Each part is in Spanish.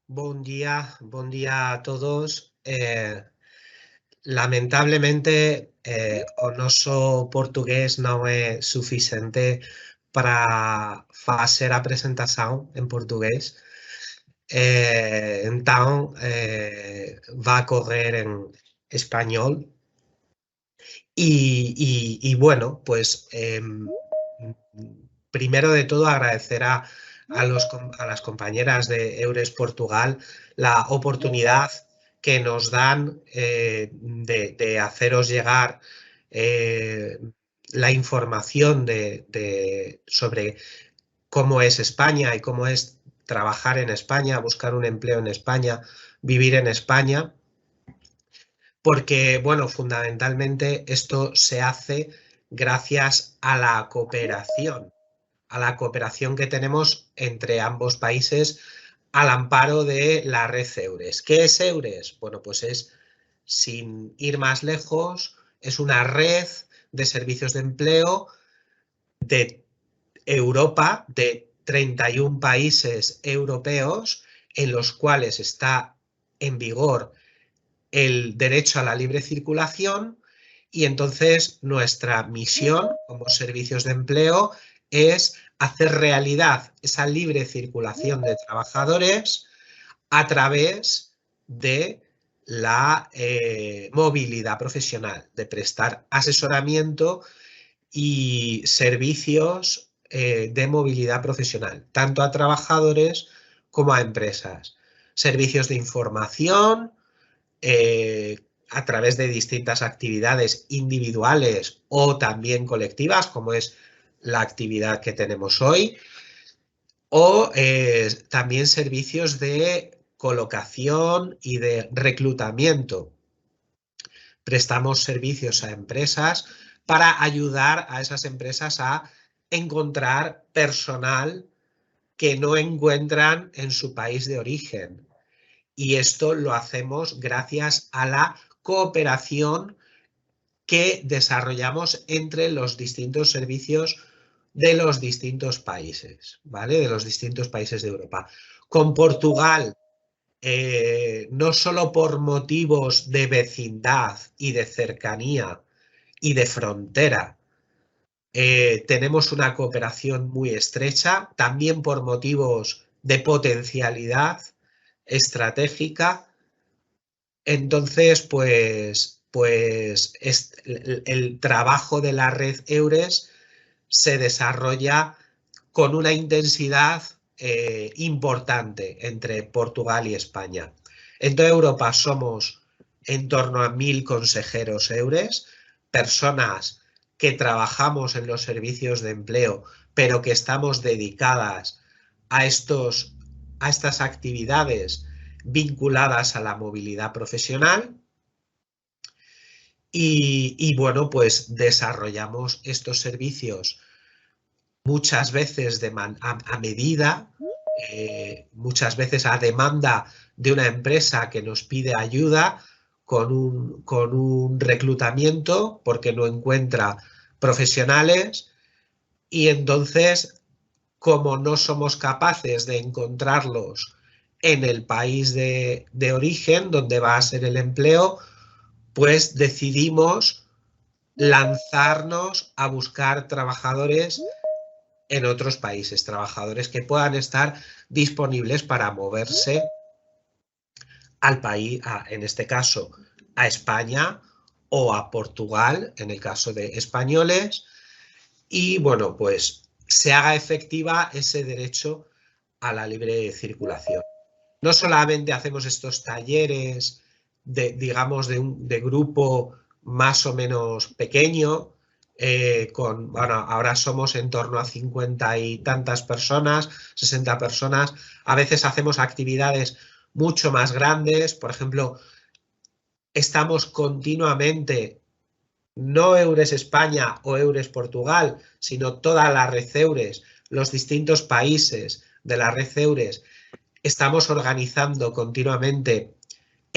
Buen día a todos. Lamentablemente, o noso portugués non é suficiente para facer a presentación en portugués. Entón, va a correr en español. Y bueno, pues primero de todo agradecer a las compañeras de Eures Portugal la oportunidad que nos dan de haceros llegar la información sobre cómo es España y cómo es trabajar en España, buscar un empleo en España, vivir en España. Porque, bueno, fundamentalmente esto se hace gracias a la cooperación que tenemos entre ambos países al amparo de la red Eures. ¿Qué es Eures? Bueno, pues es, sin ir más lejos, es una red de servicios de empleo de Europa, de 31 países europeos, en los cuales está en vigor el derecho a la libre circulación, y entonces nuestra misión como servicios de empleo es hacer realidad esa libre circulación de trabajadores a través de la movilidad profesional, de prestar asesoramiento y servicios de movilidad profesional, tanto a trabajadores como a empresas. Servicios de información, a través de distintas actividades individuales o también colectivas, como es la actividad que tenemos hoy, o también servicios de colocación y de reclutamiento. Prestamos servicios a empresas para ayudar a esas empresas a encontrar personal que no encuentran en su país de origen. Y esto lo hacemos gracias a la cooperación que desarrollamos entre los distintos servicios de los distintos países, ¿vale? De los distintos países de Europa. Con Portugal, no solo por motivos de vecindad y de cercanía y de frontera, tenemos una cooperación muy estrecha, también por motivos de potencialidad estratégica. Entonces, pues el trabajo de la red Eures se desarrolla con una intensidad importante entre Portugal y España. En toda Europa somos en torno a 1000 consejeros Eures, personas que trabajamos en los servicios de empleo, pero que estamos dedicadas a estas actividades vinculadas a la movilidad profesional. Y bueno, pues desarrollamos estos servicios muchas veces a medida, muchas veces a demanda de una empresa que nos pide ayuda con un reclutamiento porque no encuentra profesionales, y entonces, como no somos capaces de encontrarlos en el país de origen donde va a ser el empleo, pues decidimos lanzarnos a buscar trabajadores en otros países, trabajadores que puedan estar disponibles para moverse al país, en este caso a España o a Portugal, en el caso de españoles, y bueno, pues se haga efectiva ese derecho a la libre circulación. No solamente hacemos estos talleres digamos, de grupo más o menos pequeño, bueno, ahora somos en torno a 50 y tantas personas, 60 personas. A veces hacemos actividades mucho más grandes. Por ejemplo, estamos continuamente, no Eures España o Eures Portugal, sino toda la red Eures, los distintos países de la red Eures, estamos organizando continuamente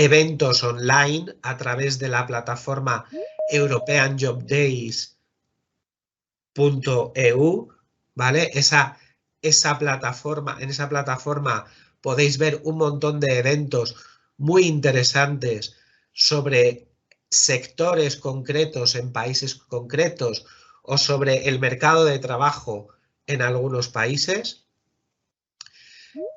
eventos online a través de la plataforma europeanjobdays.eu, ¿vale? En esa plataforma podéis ver un montón de eventos muy interesantes sobre sectores concretos en países concretos o sobre el mercado de trabajo en algunos países.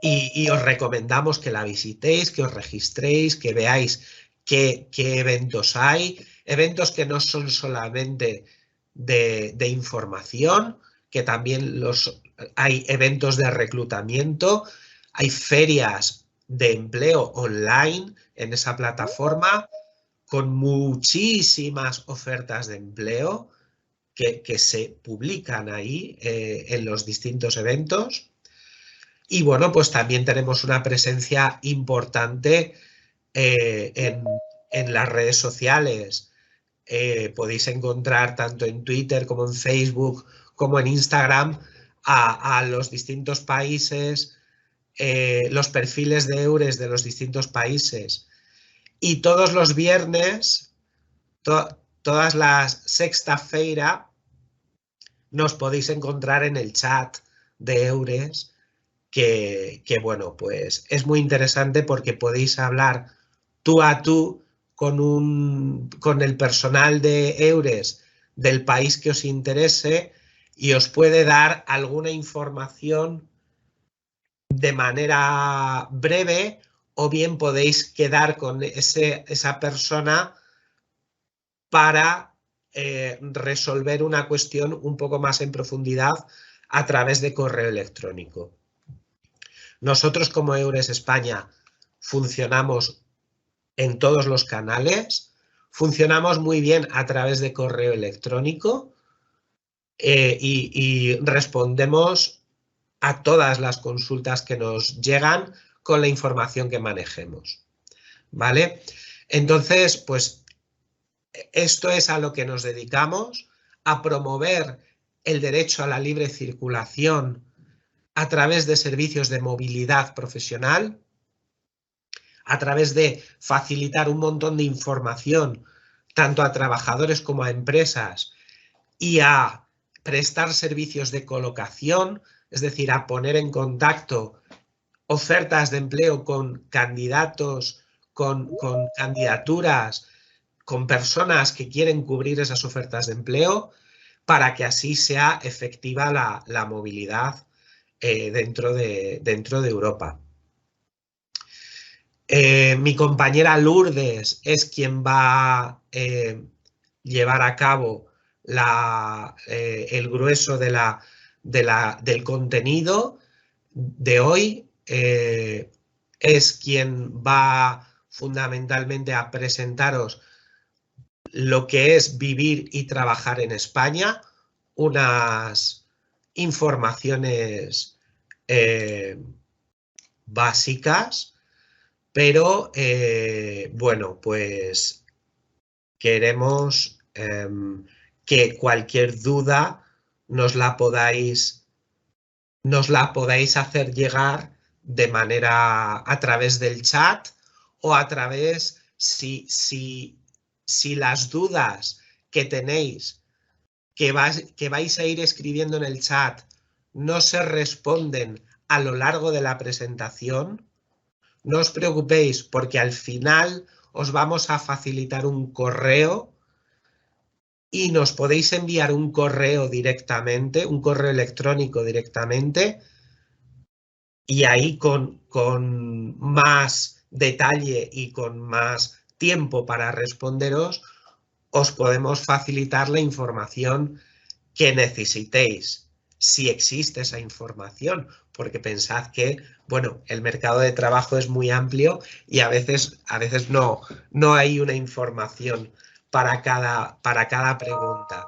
Y os recomendamos que la visitéis, que os registréis, que veáis qué eventos hay. Eventos que no son solamente de información, que también hay eventos de reclutamiento, hay ferias de empleo online en esa plataforma con muchísimas ofertas de empleo que se publican ahí en los distintos eventos. Y bueno, pues también tenemos una presencia importante en las redes sociales. Podéis encontrar tanto en Twitter como en Facebook como en Instagram a los distintos países, los perfiles de EURES de los distintos países. Y todos los viernes, todas las sexta-feira, nos podéis encontrar en el chat de EURES, que bueno, pues es muy interesante porque podéis hablar tú a tú con el personal de EURES del país que os interese y os puede dar alguna información de manera breve, o bien podéis quedar con esa persona para resolver una cuestión un poco más en profundidad a través de correo electrónico. Nosotros como EURES España funcionamos en todos los canales, funcionamos muy bien a través de correo electrónico y respondemos a todas las consultas que nos llegan con la información que manejemos, ¿vale? Entonces, pues esto es a lo que nos dedicamos, a promover el derecho a la libre circulación a través de servicios de movilidad profesional, a través de facilitar un montón de información tanto a trabajadores como a empresas y a prestar servicios de colocación, es decir, a poner en contacto ofertas de empleo con candidatos, con candidaturas, con personas que quieren cubrir esas ofertas de empleo, para que así sea efectiva la movilidad dentro de Europa. Mi compañera Lourdes es quien va a llevar a cabo el grueso del contenido de hoy. Es quien va fundamentalmente a presentaros lo que es vivir y trabajar en España, unas informaciones básicas, pero bueno, pues queremos que cualquier duda nos la podáis hacer llegar de manera a través del chat o a través, si las dudas que tenéis, que vais a ir escribiendo en el chat, no se responden a lo largo de la presentación, no os preocupéis, porque al final os vamos a facilitar un correo y nos podéis enviar un correo directamente, un correo electrónico directamente, y ahí con más detalle y con más tiempo para responderos, os podemos facilitar la información que necesitéis, si existe esa información, porque pensad que, bueno, el mercado de trabajo es muy amplio y a veces no hay una información para cada pregunta.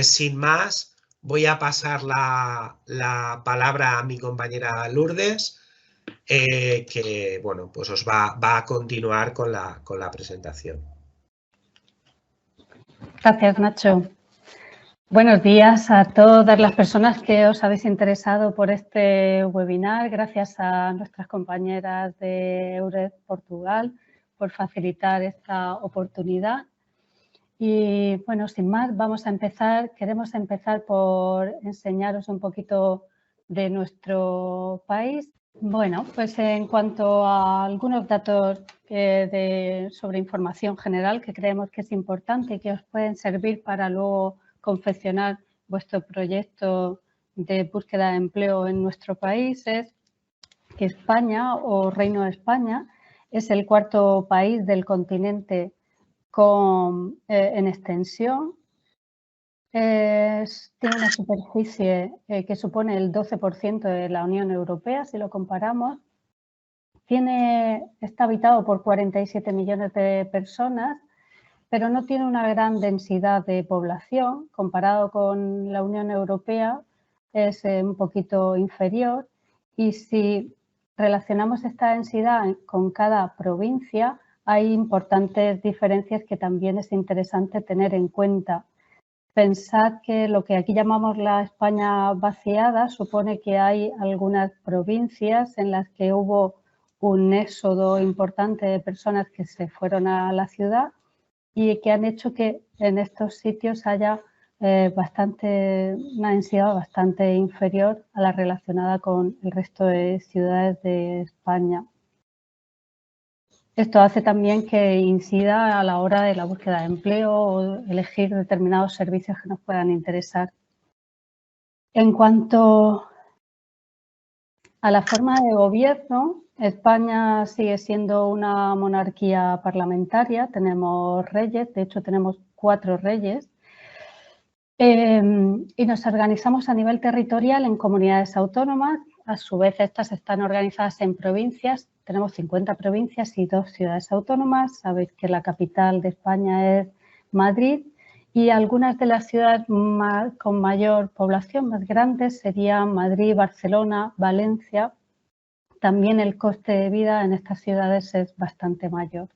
Sin más, voy a pasar la palabra a mi compañera Lourdes, que bueno, pues os va a continuar con la presentación. Gracias, Nacho. Buenos días a todas las personas que os habéis interesado por este webinar. Gracias a nuestras compañeras de EURES Portugal por facilitar esta oportunidad. Y bueno, sin más, vamos a empezar. Queremos empezar por enseñaros un poquito de nuestro país. Bueno, pues en cuanto a algunos datos sobre información general que creemos que es importante y que os pueden servir para luego confeccionar vuestro proyecto de búsqueda de empleo en nuestro país, es que España o Reino de España es el cuarto país del continente en extensión. Tiene una superficie que supone el 12% de la Unión Europea, si lo comparamos. Está habitado por 47 millones de personas, pero no tiene una gran densidad de población. Comparado con la Unión Europea, es un poquito inferior. Y si relacionamos esta densidad con cada provincia, hay importantes diferencias que también es interesante tener en cuenta. Pensad que lo que aquí llamamos la España vaciada supone que hay algunas provincias en las que hubo un éxodo importante de personas que se fueron a la ciudad y que han hecho que en estos sitios haya una densidad bastante inferior a la relacionada con el resto de ciudades de España. Esto hace también que incida a la hora de la búsqueda de empleo o elegir determinados servicios que nos puedan interesar. En cuanto a la forma de gobierno, España sigue siendo una monarquía parlamentaria. Tenemos reyes, de hecho tenemos 4 reyes. Y nos organizamos a nivel territorial en comunidades autónomas. A su vez, estas están organizadas en provincias. Tenemos 50 provincias y 2 ciudades autónomas. Sabéis que la capital de España es Madrid y algunas de las ciudades con mayor población, más grandes, serían Madrid, Barcelona, Valencia. También el coste de vida en estas ciudades es bastante mayor.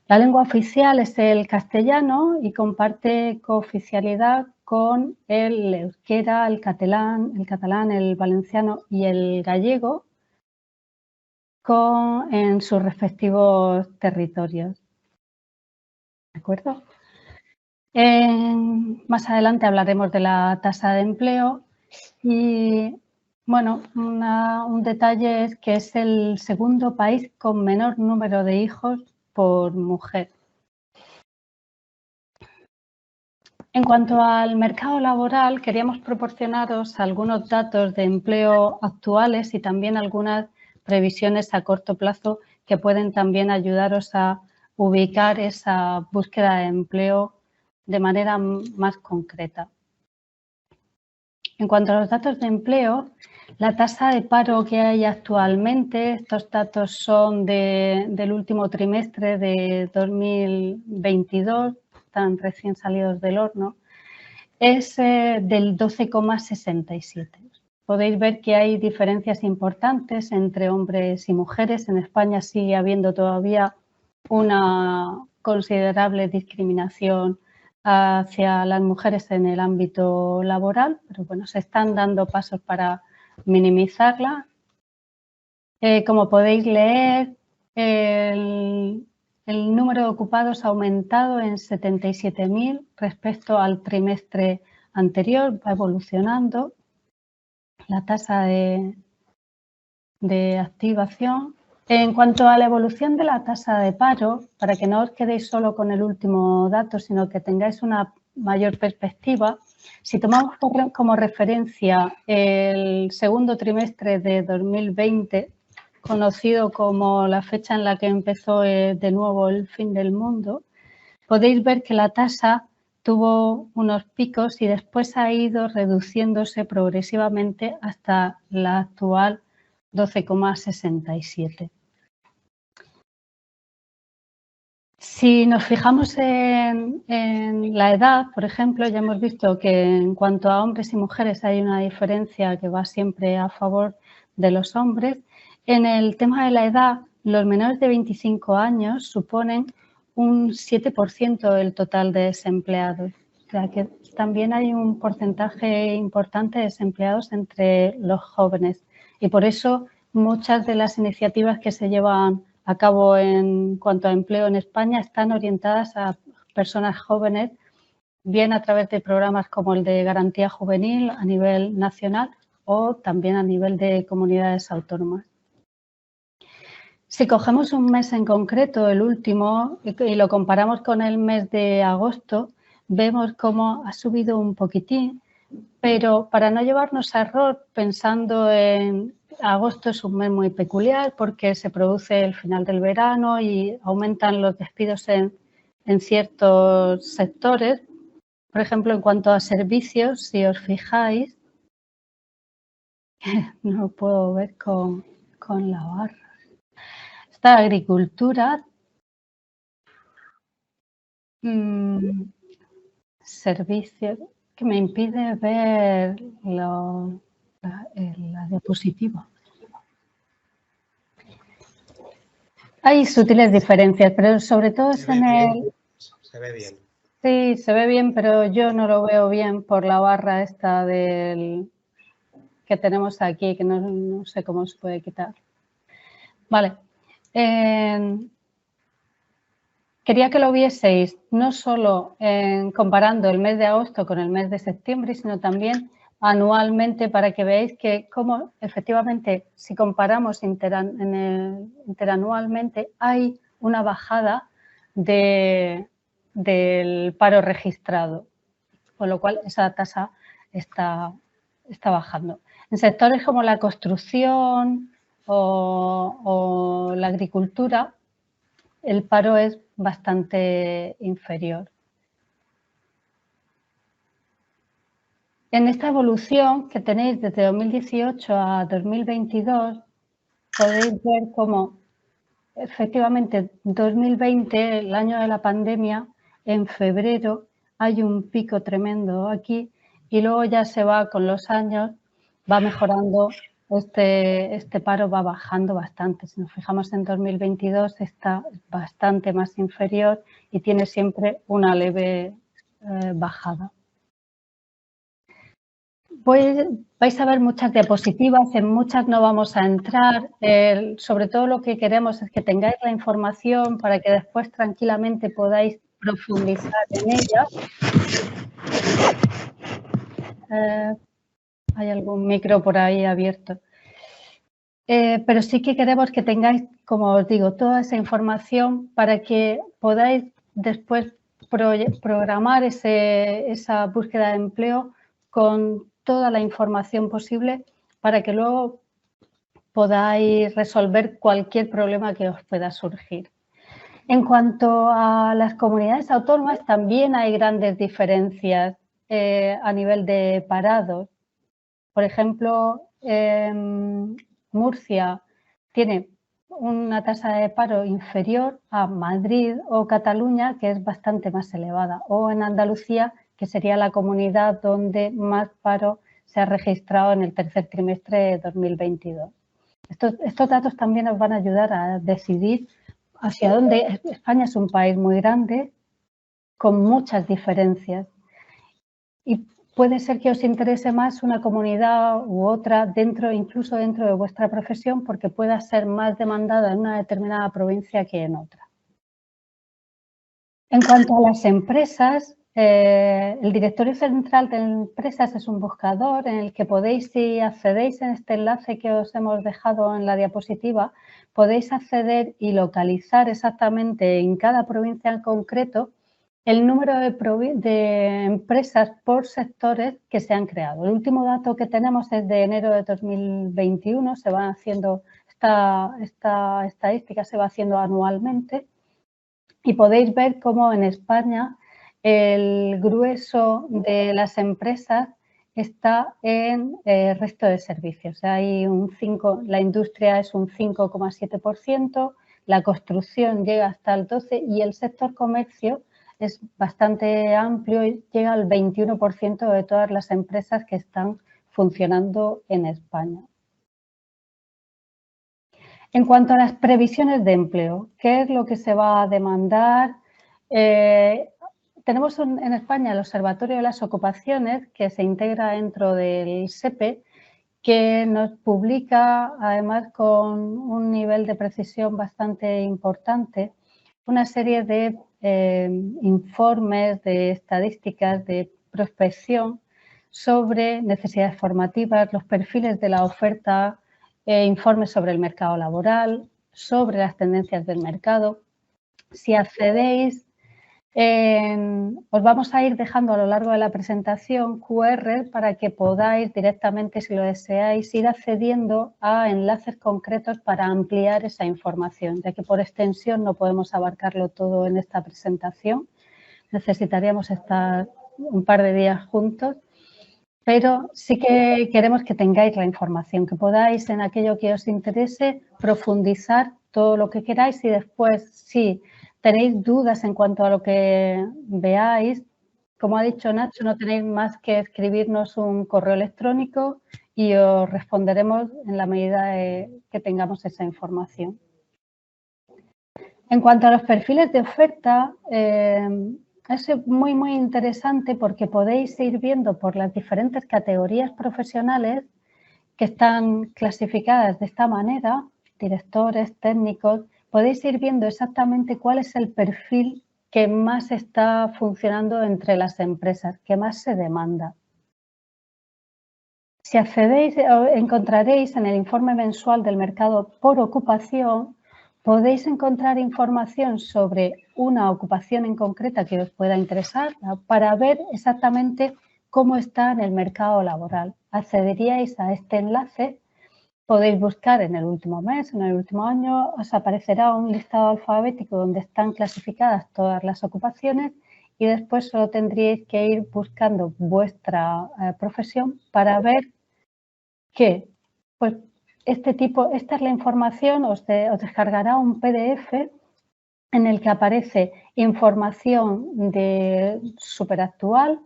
La lengua oficial es el castellano y comparte cooficialidad con el euskera, el catalán, el valenciano y el gallego en sus respectivos territorios. ¿De acuerdo? Más adelante hablaremos de la tasa de empleo y, bueno, un detalle es que es el segundo país con menor número de hijos por mujer. En cuanto al mercado laboral, queríamos proporcionaros algunos datos de empleo actuales y también algunas previsiones a corto plazo que pueden también ayudaros a ubicar esa búsqueda de empleo de manera más concreta. En cuanto a los datos de empleo, la tasa de paro que hay actualmente, estos datos son del último trimestre de 2022, están recién salidos del horno, es del 12,67. Podéis ver que hay diferencias importantes entre hombres y mujeres. En España sigue habiendo todavía una considerable discriminación hacia las mujeres en el ámbito laboral, pero bueno, se están dando pasos para minimizarla. Como podéis leer, el número de ocupados ha aumentado en 77.000 respecto al trimestre anterior, va evolucionando la tasa de activación. En cuanto a la evolución de la tasa de paro, para que no os quedéis solo con el último dato, sino que tengáis una mayor perspectiva, si tomamos como referencia el segundo trimestre de 2020, conocido como la fecha en la que empezó de nuevo el fin del mundo, podéis ver que la tasa tuvo unos picos y después ha ido reduciéndose progresivamente hasta la actual 12,67. Si nos fijamos en la edad, por ejemplo, ya hemos visto que en cuanto a hombres y mujeres hay una diferencia que va siempre a favor de los hombres. En el tema de la edad, los menores de 25 años suponen un 7% del total de desempleados. O sea que también hay un porcentaje importante de desempleados entre los jóvenes y por eso muchas de las iniciativas que se llevan a cabo en cuanto a empleo en España están orientadas a personas jóvenes, bien a través de programas como el de Garantía Juvenil a nivel nacional o también a nivel de comunidades autónomas. Si cogemos un mes en concreto, el último, y lo comparamos con el mes de agosto, vemos cómo ha subido un poquitín, pero para no llevarnos a error, pensando en agosto es un mes muy peculiar porque se produce el final del verano y aumentan los despidos en ciertos sectores. Por ejemplo, en cuanto a servicios, si os fijáis, no lo puedo ver con la barra. Esta agricultura, servicios, que me impide ver la diapositiva. Hay sutiles diferencias, pero sobre todo es en el... Se ve bien. Sí, se ve bien, pero yo no lo veo bien por la barra esta del que tenemos aquí, que no sé cómo se puede quitar. Vale. Quería que lo vieseis no solo comparando el mes de agosto con el mes de septiembre, sino también anualmente para que veáis que cómo efectivamente si comparamos interanualmente hay una bajada del paro registrado, con lo cual esa tasa está bajando. En sectores como la construcción o la agricultura, el paro es bastante inferior. En esta evolución que tenéis desde 2018 a 2022, podéis ver cómo efectivamente 2020, el año de la pandemia, en febrero hay un pico tremendo aquí y luego ya se va con los años, va mejorando. Este paro va bajando bastante. Si nos fijamos en 2022 está bastante más inferior y tiene siempre una leve bajada. Vais a ver muchas diapositivas, en muchas no vamos a entrar. Sobre todo lo que queremos es que tengáis la información para que después tranquilamente podáis profundizar en ella. Hay algún micro por ahí abierto. Pero sí que queremos que tengáis, como os digo, toda esa información para que podáis después programar esa búsqueda de empleo con toda la información posible para que luego podáis resolver cualquier problema que os pueda surgir. En cuanto a las comunidades autónomas, también hay grandes diferencias a nivel de parados. Por ejemplo, Murcia tiene una tasa de paro inferior a Madrid o Cataluña, que es bastante más elevada, o en Andalucía, que sería la comunidad donde más paro se ha registrado en el tercer trimestre de 2022. Estos datos también nos van a ayudar a decidir hacia dónde. España es un país muy grande, con muchas diferencias. Y puede ser que os interese más una comunidad u otra, incluso dentro de vuestra profesión, porque pueda ser más demandada en una determinada provincia que en otra. En cuanto a las empresas, el Directorio Central de Empresas es un buscador en el que podéis, si accedéis en este enlace que os hemos dejado en la diapositiva, podéis acceder y localizar exactamente en cada provincia en concreto el número de empresas por sectores que se han creado. El último dato que tenemos es de enero de 2021, se va haciendo esta estadística se va haciendo anualmente y podéis ver cómo en España el grueso de las empresas está en el resto de servicios. Hay la industria es un 5,7%, la construcción llega hasta el 12% y el sector comercio es bastante amplio y llega al 21% de todas las empresas que están funcionando en España. En cuanto a las previsiones de empleo, ¿qué es lo que se va a demandar? Tenemos en España el Observatorio de las Ocupaciones, que se integra dentro del SEPE, que nos publica, además con un nivel de precisión bastante importante, una serie de informes, de estadísticas, de prospección sobre necesidades formativas, los perfiles de la oferta, informes sobre el mercado laboral, sobre las tendencias del mercado. Si accedéis, os vamos a ir dejando a lo largo de la presentación QR para que podáis directamente, si lo deseáis, ir accediendo a enlaces concretos para ampliar esa información, ya que por extensión no podemos abarcarlo todo en esta presentación. Necesitaríamos estar un par de días juntos, pero sí que queremos que tengáis la información, que podáis en aquello que os interese profundizar todo lo que queráis y después, si tenéis dudas en cuanto a lo que veáis, como ha dicho Nacho, no tenéis más que escribirnos un correo electrónico y os responderemos en la medida que tengamos esa información. En cuanto a los perfiles de oferta, es muy interesante porque podéis ir viendo por las diferentes categorías profesionales que están clasificadas de esta manera, directores, técnicos, podéis ir viendo exactamente cuál es el perfil que más está funcionando entre las empresas, que más se demanda. Si accedéis, encontraréis en el informe mensual del mercado por ocupación, podéis encontrar información sobre una ocupación en concreta que os pueda interesar para ver exactamente cómo está en el mercado laboral. Accederíais a este enlace, podéis buscar en el último mes, en el último año, os aparecerá un listado alfabético donde están clasificadas todas las ocupaciones y después solo tendríais que ir buscando vuestra profesión para ver que, pues, esta es la información, os descargará un PDF en el que aparece información súper actual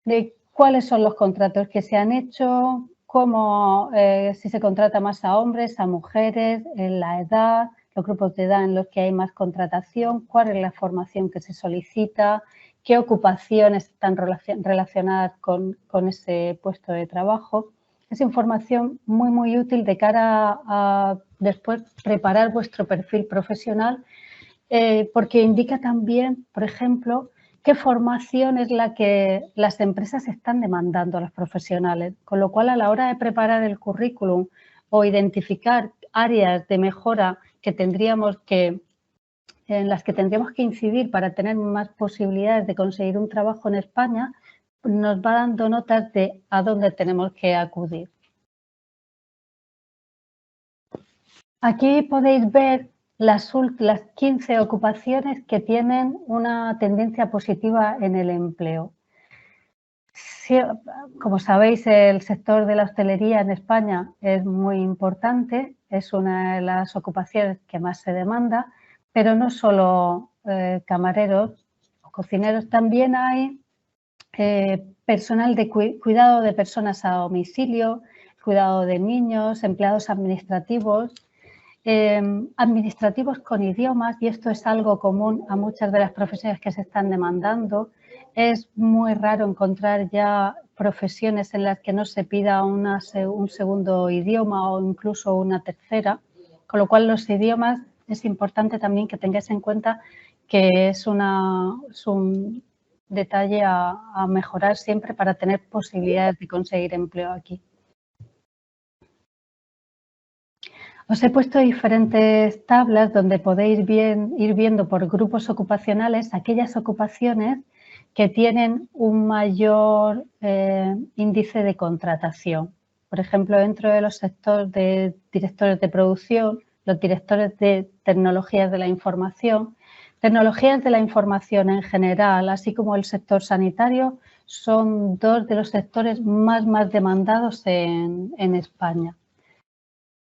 de cuáles son los contratos que se han hecho, cómo, si se contrata más a hombres, a mujeres, la edad, los grupos de edad en los que hay más contratación, cuál es la formación que se solicita, qué ocupaciones están relacionadas con ese puesto de trabajo. Es información muy útil de cara a después preparar vuestro perfil profesional porque indica también, por ejemplo, qué formación es la que las empresas están demandando a los profesionales, con lo cual a la hora de preparar el currículum o identificar áreas de mejora en las que tendríamos que incidir para tener más posibilidades de conseguir un trabajo en España, nos va dando notas de a dónde tenemos que acudir. Aquí podéis ver las 15 ocupaciones que tienen una tendencia positiva en el empleo. Como sabéis, el sector de la hostelería en España es muy importante, es una de las ocupaciones que más se demanda, pero no solo camareros o cocineros, también hay personal de cuidado de personas a domicilio, cuidado de niños, empleados administrativos, administrativos con idiomas, y esto es algo común a muchas de las profesiones que se están demandando. Es muy raro encontrar ya profesiones en las que no se pida un segundo idioma o incluso una tercera, con lo cual los idiomas es importante también que tengáis en cuenta que es un detalle a mejorar siempre para tener posibilidades de conseguir empleo aquí. Os he puesto diferentes tablas donde podéis ir viendo por grupos ocupacionales aquellas ocupaciones que tienen un mayor índice de contratación. Por ejemplo, dentro de los sectores de directores de producción, los directores de tecnologías de la información en general, así como el sector sanitario, son dos de los sectores más demandados en España.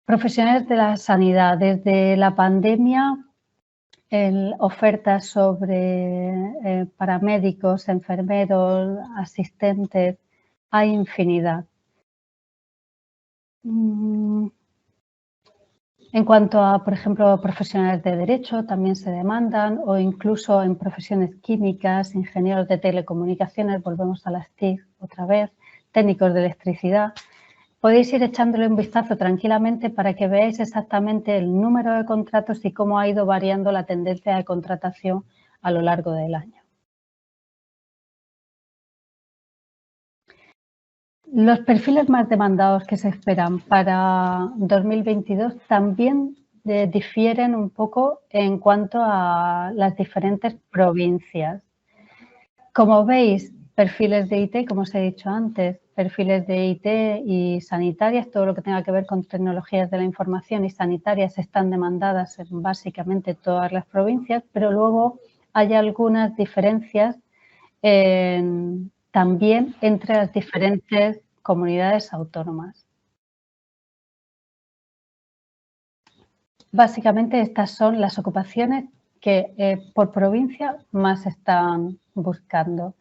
Profesionales de la sanidad. Desde la pandemia, ofertas sobre paramédicos, enfermeros, asistentes, hay infinidad. En cuanto a, por ejemplo, profesionales de derecho, también se demandan, o incluso en profesiones químicas, ingenieros de telecomunicaciones, volvemos a las TIC otra vez, técnicos de electricidad. Podéis ir echándole un vistazo tranquilamente para que veáis exactamente el número de contratos y cómo ha ido variando la tendencia de contratación a lo largo del año. Los perfiles más demandados que se esperan para 2022 también difieren un poco en cuanto a las diferentes provincias. Como veis, perfiles de IT, como os he dicho antes, perfiles de IT y sanitarias, todo lo que tenga que ver con tecnologías de la información y sanitarias están demandadas en básicamente todas las provincias, pero luego hay algunas diferencias también entre las diferentes comunidades autónomas. Básicamente estas son las ocupaciones que por provincia más están buscando.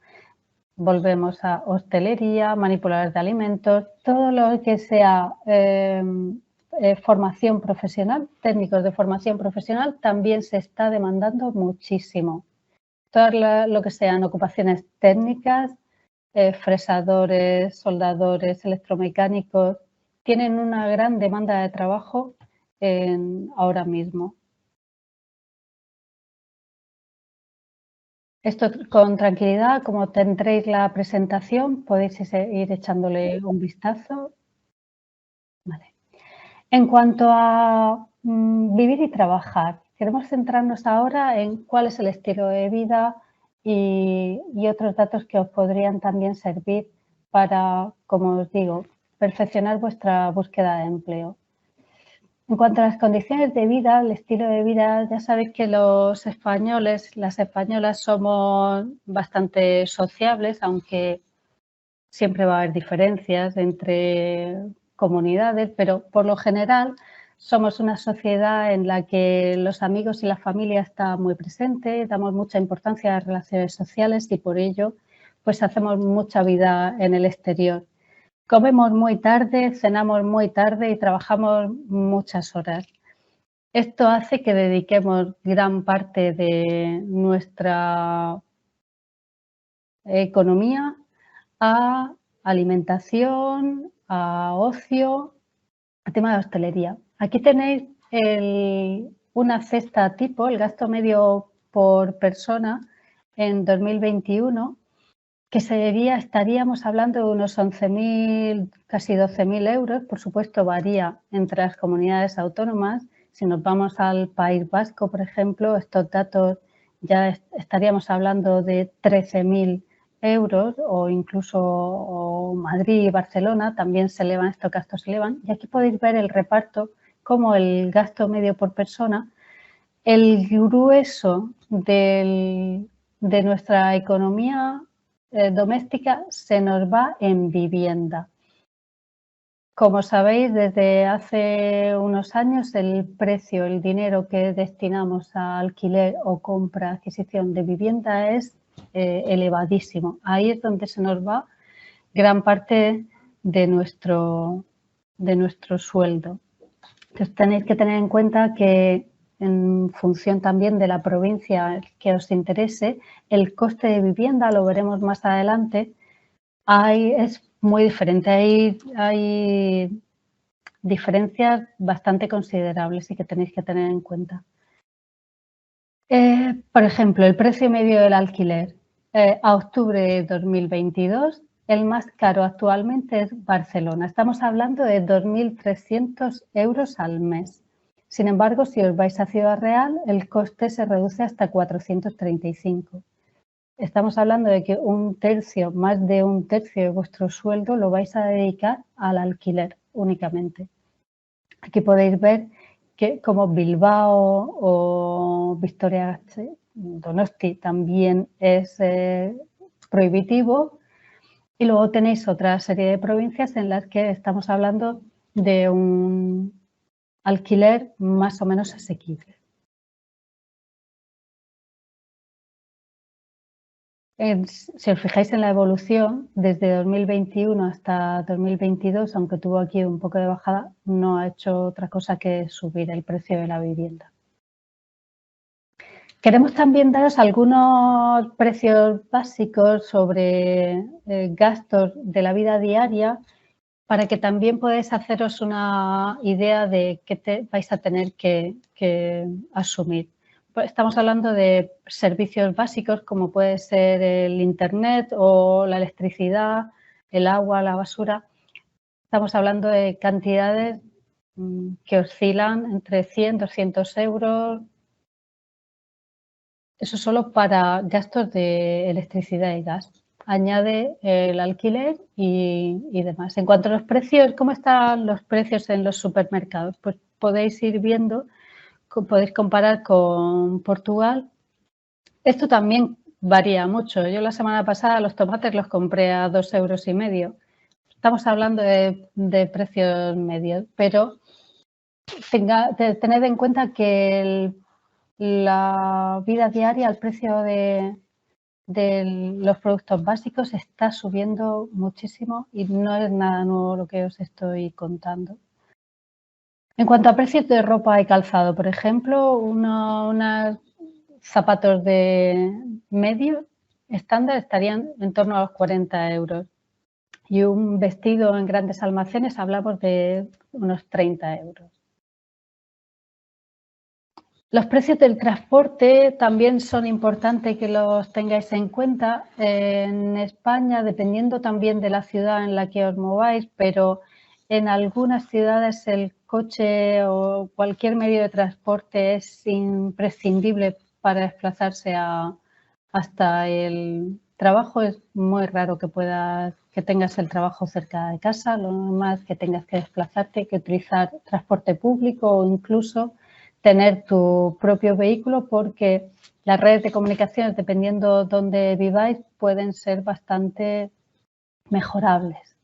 Volvemos a hostelería, manipuladores de alimentos, todo lo que sea formación profesional, técnicos de formación profesional, también se está demandando muchísimo. Todo lo que sean ocupaciones técnicas, fresadores, soldadores, electromecánicos, tienen una gran demanda de trabajo ahora mismo. Esto con tranquilidad, como tendréis la presentación, podéis ir echándole un vistazo. Vale. En cuanto a vivir y trabajar, queremos centrarnos ahora en cuál es el estilo de vida y otros datos que os podrían también servir para, como os digo, perfeccionar vuestra búsqueda de empleo. En cuanto a las condiciones de vida, el estilo de vida, ya sabéis que los españoles, las españolas somos bastante sociables, aunque siempre va a haber diferencias entre comunidades, pero por lo general somos una sociedad en la que los amigos y la familia están muy presentes, damos mucha importancia a las relaciones sociales y por ello pues hacemos mucha vida en el exterior. Comemos muy tarde, cenamos muy tarde y trabajamos muchas horas. Esto hace que dediquemos gran parte de nuestra economía a alimentación, a ocio, a tema de hostelería. Aquí tenéis una cesta tipo, el gasto medio por persona en 2021, que estaríamos hablando de unos 11.000, casi 12.000 euros. Por supuesto, varía entre las comunidades autónomas. Si nos vamos al País Vasco, por ejemplo, estos datos ya estaríamos hablando de 13.000 euros o incluso Madrid y Barcelona también estos gastos se elevan. Y aquí podéis ver el reparto, como el gasto medio por persona, el grueso de nuestra economía doméstica se nos va en vivienda. Como sabéis, desde hace unos años el dinero que destinamos a alquiler o compra, adquisición de vivienda es elevadísimo. Ahí es donde se nos va gran parte de nuestro sueldo. Entonces tenéis que tener en cuenta que en función también de la provincia que os interese, el coste de vivienda, lo veremos más adelante, es muy diferente. Hay diferencias bastante considerables y que tenéis que tener en cuenta. Por ejemplo, el precio medio del alquiler. A octubre de 2022, el más caro actualmente es Barcelona. Estamos hablando de 2.300 euros al mes. Sin embargo, si os vais a Ciudad Real, el coste se reduce hasta 435. Estamos hablando de que más de un tercio de vuestro sueldo lo vais a dedicar al alquiler únicamente. Aquí podéis ver que como Bilbao o Donosti también es prohibitivo. Y luego tenéis otra serie de provincias en las que estamos hablando de un alquiler más o menos asequible. Si os fijáis en la evolución, desde 2021 hasta 2022, aunque tuvo aquí un poco de bajada, no ha hecho otra cosa que subir el precio de la vivienda. Queremos también daros algunos precios básicos sobre gastos de la vida diaria para que también podáis haceros una idea de qué vais a tener que asumir. Estamos hablando de servicios básicos como puede ser el internet o la electricidad, el agua, la basura, estamos hablando de cantidades que oscilan entre 100 y 200 euros. Eso solo para gastos de electricidad y gas. Añade el alquiler y demás. En cuanto a los precios, ¿cómo están los precios en los supermercados? Pues podéis ir viendo, podéis comparar con Portugal. Esto también varía mucho. Yo la semana pasada los tomates los compré a 2,5 euros. Estamos hablando de precios medios, pero tened en cuenta que la vida diaria, el precio de los productos básicos está subiendo muchísimo y no es nada nuevo lo que os estoy contando. En cuanto a precios de ropa y calzado, por ejemplo, unos zapatos de medio estándar estarían en torno a los 40 euros y un vestido en grandes almacenes hablamos de unos 30 euros. Los precios del transporte también son importantes que los tengáis en cuenta. En España, dependiendo también de la ciudad en la que os mováis, pero en algunas ciudades el coche o cualquier medio de transporte es imprescindible para desplazarse hasta el trabajo. Es muy raro que tengas el trabajo cerca de casa, lo normal que tengas que desplazarte, que utilizar transporte público o incluso tener tu propio vehículo, porque las redes de comunicaciones, dependiendo dónde viváis, pueden ser bastante mejorables.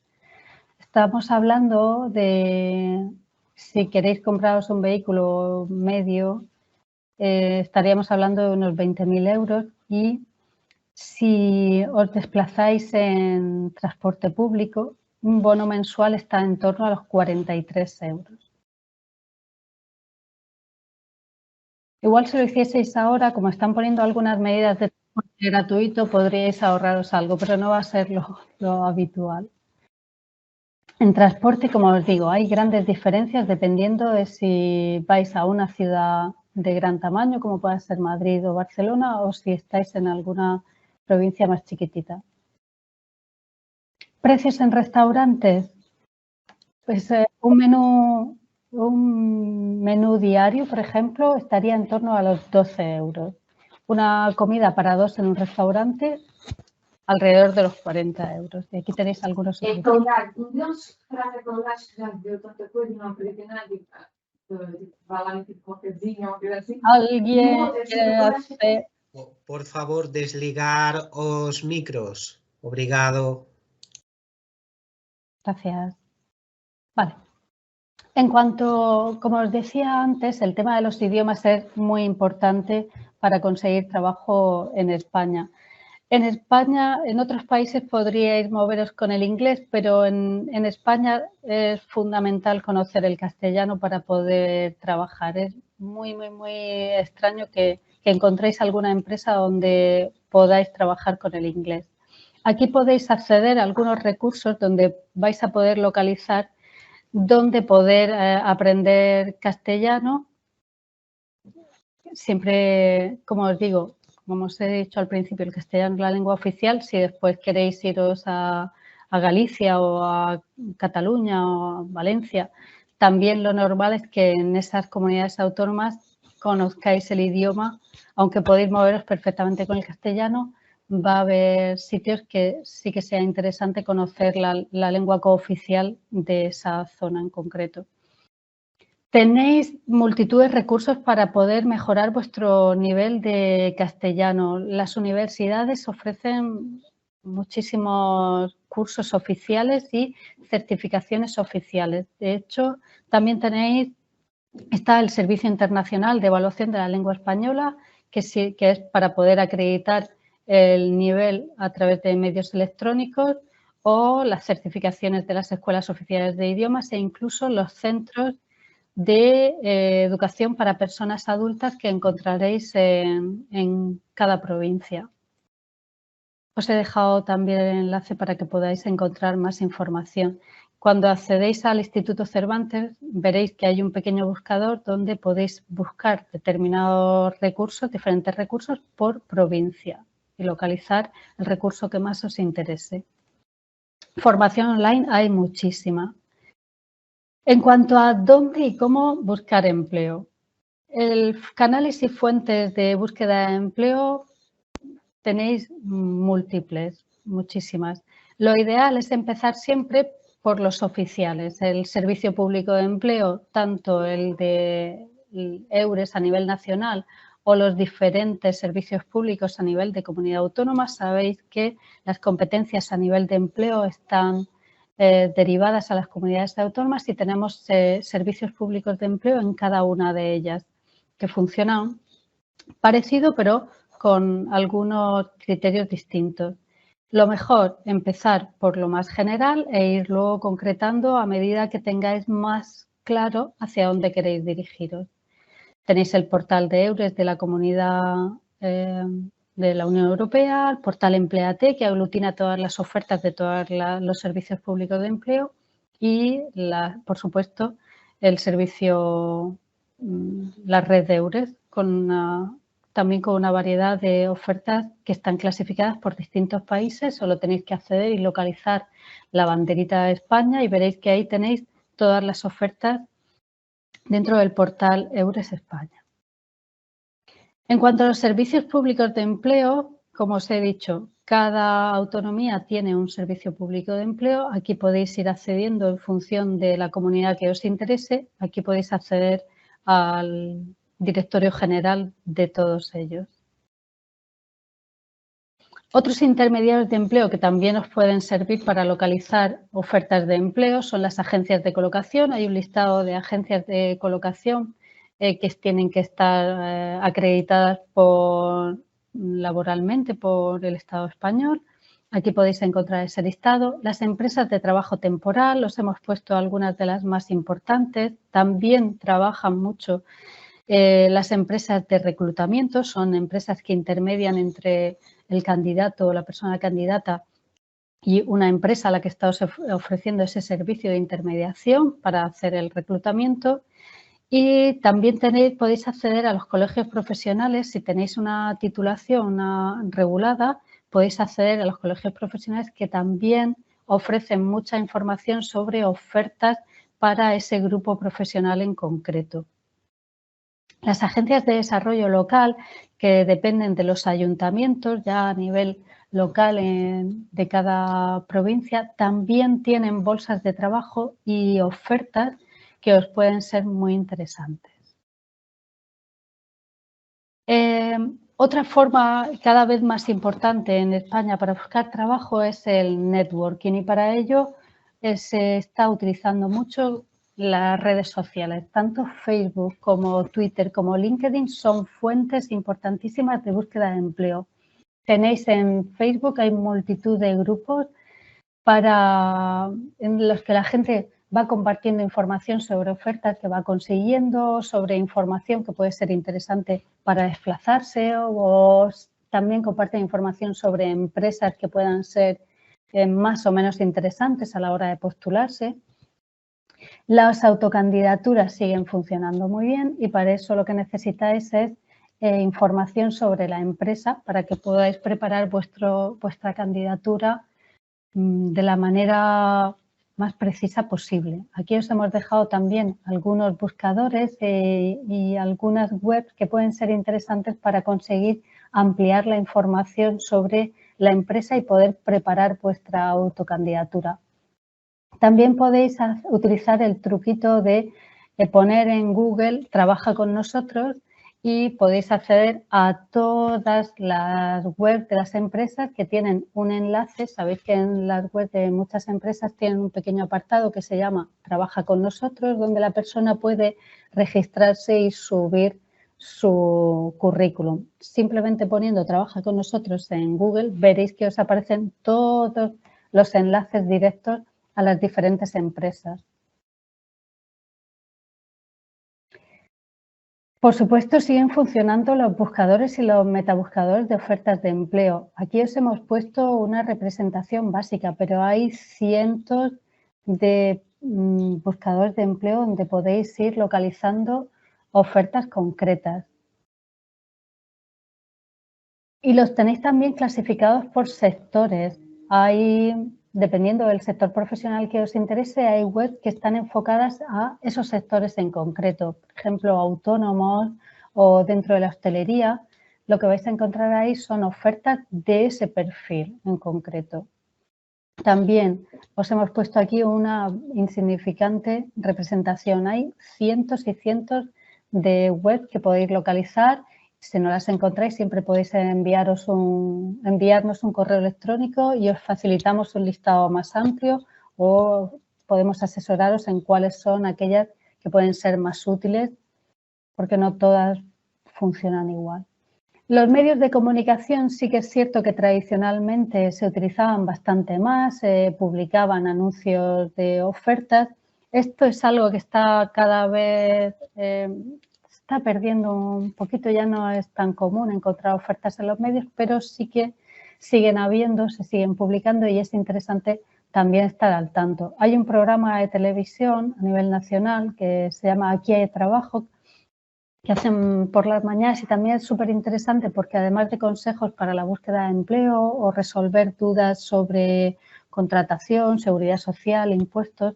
Estamos hablando de, si queréis compraros un vehículo medio, estaríamos hablando de unos 20.000 euros y si os desplazáis en transporte público, un bono mensual está en torno a los 43 euros. Igual si lo hicieseis ahora, como están poniendo algunas medidas de transporte gratuito, podríais ahorraros algo, pero no va a ser lo habitual. En transporte, como os digo, hay grandes diferencias dependiendo de si vais a una ciudad de gran tamaño, como pueda ser Madrid o Barcelona, o si estáis en alguna provincia más chiquitita. ¿Precios en restaurantes? Pues un menú diario, por ejemplo, estaría en torno a los 12 euros. Una comida para dos en un restaurante, alrededor de los 40 euros. Y aquí tenéis algunos ejemplos. ¿Alguien quiere hacer? Por favor, desligar os micros. Obrigado. Gracias. Vale. En cuanto, como os decía antes, el tema de los idiomas es muy importante para conseguir trabajo en España. En España, en otros países podríais moveros con el inglés, pero en España es fundamental conocer el castellano para poder trabajar. Es muy extraño que encontréis alguna empresa donde podáis trabajar con el inglés. Aquí podéis acceder a algunos recursos donde vais a poder localizar dónde poder aprender castellano. Siempre, como os digo, como os he dicho al principio, el castellano es la lengua oficial. Si después queréis iros a Galicia o a Cataluña o a Valencia, también lo normal es que en esas comunidades autónomas conozcáis el idioma, aunque podéis moveros perfectamente con el castellano. Va a haber sitios que sí que sea interesante conocer la lengua cooficial de esa zona en concreto. Tenéis multitud de recursos para poder mejorar vuestro nivel de castellano. Las universidades ofrecen muchísimos cursos oficiales y certificaciones oficiales. De hecho, también está el Servicio Internacional de Evaluación de la Lengua Española, que es para poder acreditar el nivel a través de medios electrónicos, o las certificaciones de las escuelas oficiales de idiomas e incluso los centros de educación para personas adultas que encontraréis en cada provincia. Os he dejado también el enlace para que podáis encontrar más información. Cuando accedéis al Instituto Cervantes, veréis que hay un pequeño buscador donde podéis buscar determinados recursos, diferentes recursos por provincia y localizar el recurso que más os interese. Formación online hay muchísima. En cuanto a dónde y cómo buscar empleo, canales y fuentes de búsqueda de empleo tenéis múltiples, muchísimas. Lo ideal es empezar siempre por los oficiales, el Servicio Público de Empleo, tanto el de EURES a nivel nacional o los diferentes servicios públicos a nivel de comunidad autónoma. Sabéis que las competencias a nivel de empleo están derivadas a las comunidades autónomas y tenemos servicios públicos de empleo en cada una de ellas que funcionan parecido, pero con algunos criterios distintos. Lo mejor, empezar por lo más general e ir luego concretando a medida que tengáis más claro hacia dónde queréis dirigiros. Tenéis el portal de EURES de la Comunidad de la Unión Europea, el portal Empleate, que aglutina todas las ofertas de todos los servicios públicos de empleo y, por supuesto, el servicio, la red de EURES, también con una variedad de ofertas que están clasificadas por distintos países. Solo tenéis que acceder y localizar la banderita de España y veréis que ahí tenéis todas las ofertas dentro del portal EURES España. En cuanto a los servicios públicos de empleo, como os he dicho, cada autonomía tiene un servicio público de empleo. Aquí podéis ir accediendo en función de la comunidad que os interese. Aquí podéis acceder al directorio general de todos ellos. Otros intermediarios de empleo que también os pueden servir para localizar ofertas de empleo son las agencias de colocación. Hay un listado de agencias de colocación que tienen que estar acreditadas laboralmente por el Estado español. Aquí podéis encontrar ese listado. Las empresas de trabajo temporal, os hemos puesto algunas de las más importantes. También trabajan mucho las empresas de reclutamiento, son empresas que intermedian entre el candidato o la persona candidata y una empresa a la que está ofreciendo ese servicio de intermediación para hacer el reclutamiento. Y también podéis acceder a los colegios profesionales. Si tenéis una titulación regulada, podéis acceder a los colegios profesionales que también ofrecen mucha información sobre ofertas para ese grupo profesional en concreto. Las agencias de desarrollo local, que dependen de los ayuntamientos ya a nivel local de cada provincia, también tienen bolsas de trabajo y ofertas que os pueden ser muy interesantes. Otra forma cada vez más importante en España para buscar trabajo es el networking y para ello se está utilizando mucho las redes sociales. Tanto Facebook como Twitter como LinkedIn son fuentes importantísimas de búsqueda de empleo. Tenéis en Facebook, hay multitud de grupos en los que la gente va compartiendo información sobre ofertas que va consiguiendo, sobre información que puede ser interesante para desplazarse o también comparten información sobre empresas que puedan ser más o menos interesantes a la hora de postularse. Las autocandidaturas siguen funcionando muy bien y para eso lo que necesitáis es información sobre la empresa para que podáis preparar vuestra candidatura de la manera más precisa posible. Aquí os hemos dejado también algunos buscadores y algunas webs que pueden ser interesantes para conseguir ampliar la información sobre la empresa y poder preparar vuestra autocandidatura. También podéis utilizar el truquito de poner en Google "trabaja con nosotros" y podéis acceder a todas las webs de las empresas que tienen un enlace. Sabéis que en las webs de muchas empresas tienen un pequeño apartado que se llama "Trabaja con nosotros", donde la persona puede registrarse y subir su currículum. Simplemente poniendo "Trabaja con nosotros" en Google veréis que os aparecen todos los enlaces directos a las diferentes empresas. Por supuesto, siguen funcionando los buscadores y los metabuscadores de ofertas de empleo. Aquí os hemos puesto una representación básica, pero hay cientos de buscadores de empleo donde podéis ir localizando ofertas concretas. Y los tenéis también clasificados por sectores. Hay dependiendo del sector profesional que os interese, hay webs que están enfocadas a esos sectores en concreto. Por ejemplo, autónomos o dentro de la hostelería. Lo que vais a encontrar ahí son ofertas de ese perfil en concreto. También os hemos puesto aquí una insignificante representación. Hay cientos y cientos de webs que podéis localizar. Si no las encontráis, siempre podéis enviarnos un correo electrónico y os facilitamos un listado más amplio o podemos asesoraros en cuáles son aquellas que pueden ser más útiles, porque no todas funcionan igual. Los medios de comunicación sí que es cierto que tradicionalmente se utilizaban bastante más, se publicaban anuncios de ofertas. Esto es algo que está cada vez, está perdiendo un poquito, ya no es tan común encontrar ofertas en los medios, pero sí que siguen habiendo, se siguen publicando y es interesante también estar al tanto. Hay un programa de televisión a nivel nacional que se llama Aquí hay trabajo, que hacen por las mañanas y también es súper interesante porque además de consejos para la búsqueda de empleo o resolver dudas sobre contratación, seguridad social, impuestos,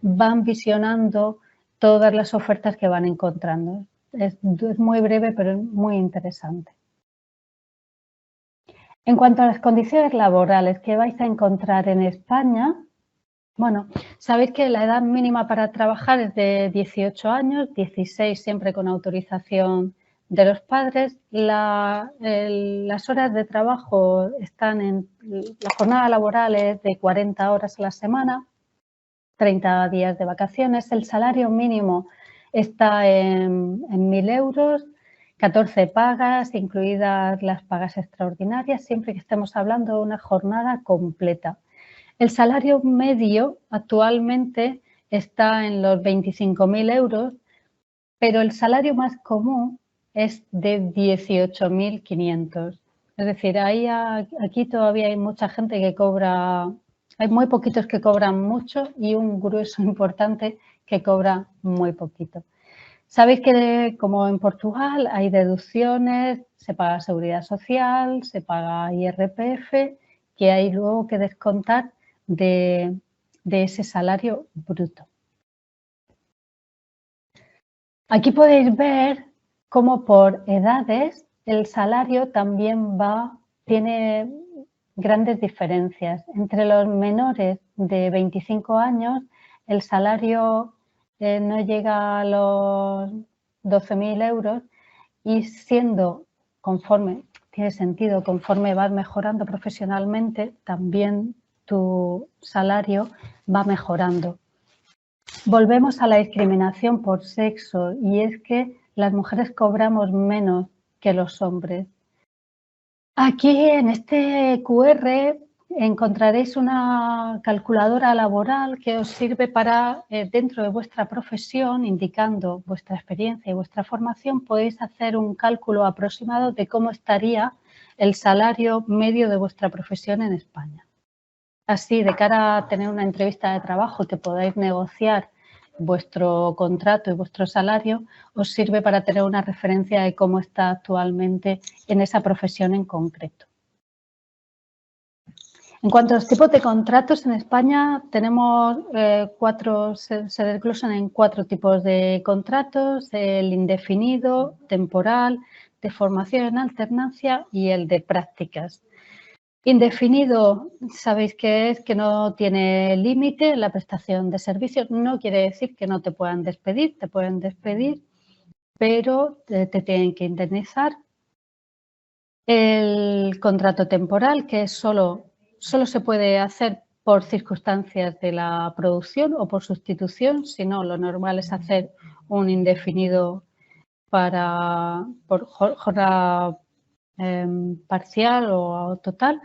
van visionando todas las ofertas que van encontrando. Es muy breve, pero es muy interesante. En cuanto a las condiciones laborales que vais a encontrar en España, bueno, sabéis que la edad mínima para trabajar es de 18 años, 16 siempre con autorización de los padres. Las horas de trabajo están en, la jornada laboral es de 40 horas a la semana, 30 días de vacaciones. El salario mínimo está en 1.000 euros, 14 pagas, incluidas las pagas extraordinarias, siempre que estemos hablando de una jornada completa. El salario medio actualmente está en los 25.000 euros, pero el salario más común es de 18.500. Es decir, aquí todavía hay mucha gente que cobra, hay muy poquitos que cobran mucho y un grueso importante que cobra muy poquito. Sabéis que como en Portugal hay deducciones, se paga seguridad social, se paga IRPF, que hay luego que descontar de ese salario bruto. Aquí podéis ver cómo por edades el salario también tiene grandes diferencias. Entre los menores de 25 años el salario no llega a los 12.000 euros y siendo tiene sentido, conforme vas mejorando profesionalmente, también tu salario va mejorando. Volvemos a la discriminación por sexo y es que las mujeres cobramos menos que los hombres. Aquí en este QR encontraréis una calculadora laboral que os sirve para, dentro de vuestra profesión, indicando vuestra experiencia y vuestra formación, podéis hacer un cálculo aproximado de cómo estaría el salario medio de vuestra profesión en España. Así, de cara a tener una entrevista de trabajo que podáis negociar vuestro contrato y vuestro salario, os sirve para tener una referencia de cómo está actualmente en esa profesión en concreto. En cuanto a los tipos de contratos, en España tenemos se desglosan en 4 tipos de contratos: el indefinido, temporal, de formación en alternancia y el de prácticas. Indefinido, sabéis que es que no tiene límite en la prestación de servicios. No quiere decir que no te puedan despedir, te pueden despedir, pero te tienen que indemnizar. El contrato temporal, que solo se puede hacer por circunstancias de la producción o por sustitución, si no, lo normal es hacer un indefinido por jornada parcial o total.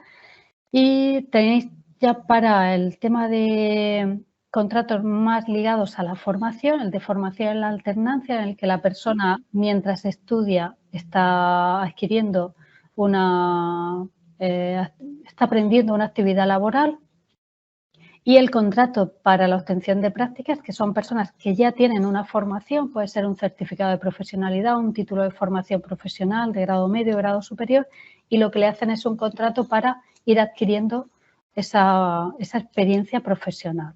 Y tenéis ya para el tema de contratos más ligados a la formación, el de formación en la alternancia, en el que la persona mientras estudia está adquiriendo está aprendiendo una actividad laboral, y el contrato para la obtención de prácticas, que son personas que ya tienen una formación, puede ser un certificado de profesionalidad, un título de formación profesional de grado medio, grado superior, y lo que le hacen es un contrato para ir adquiriendo esa experiencia profesional.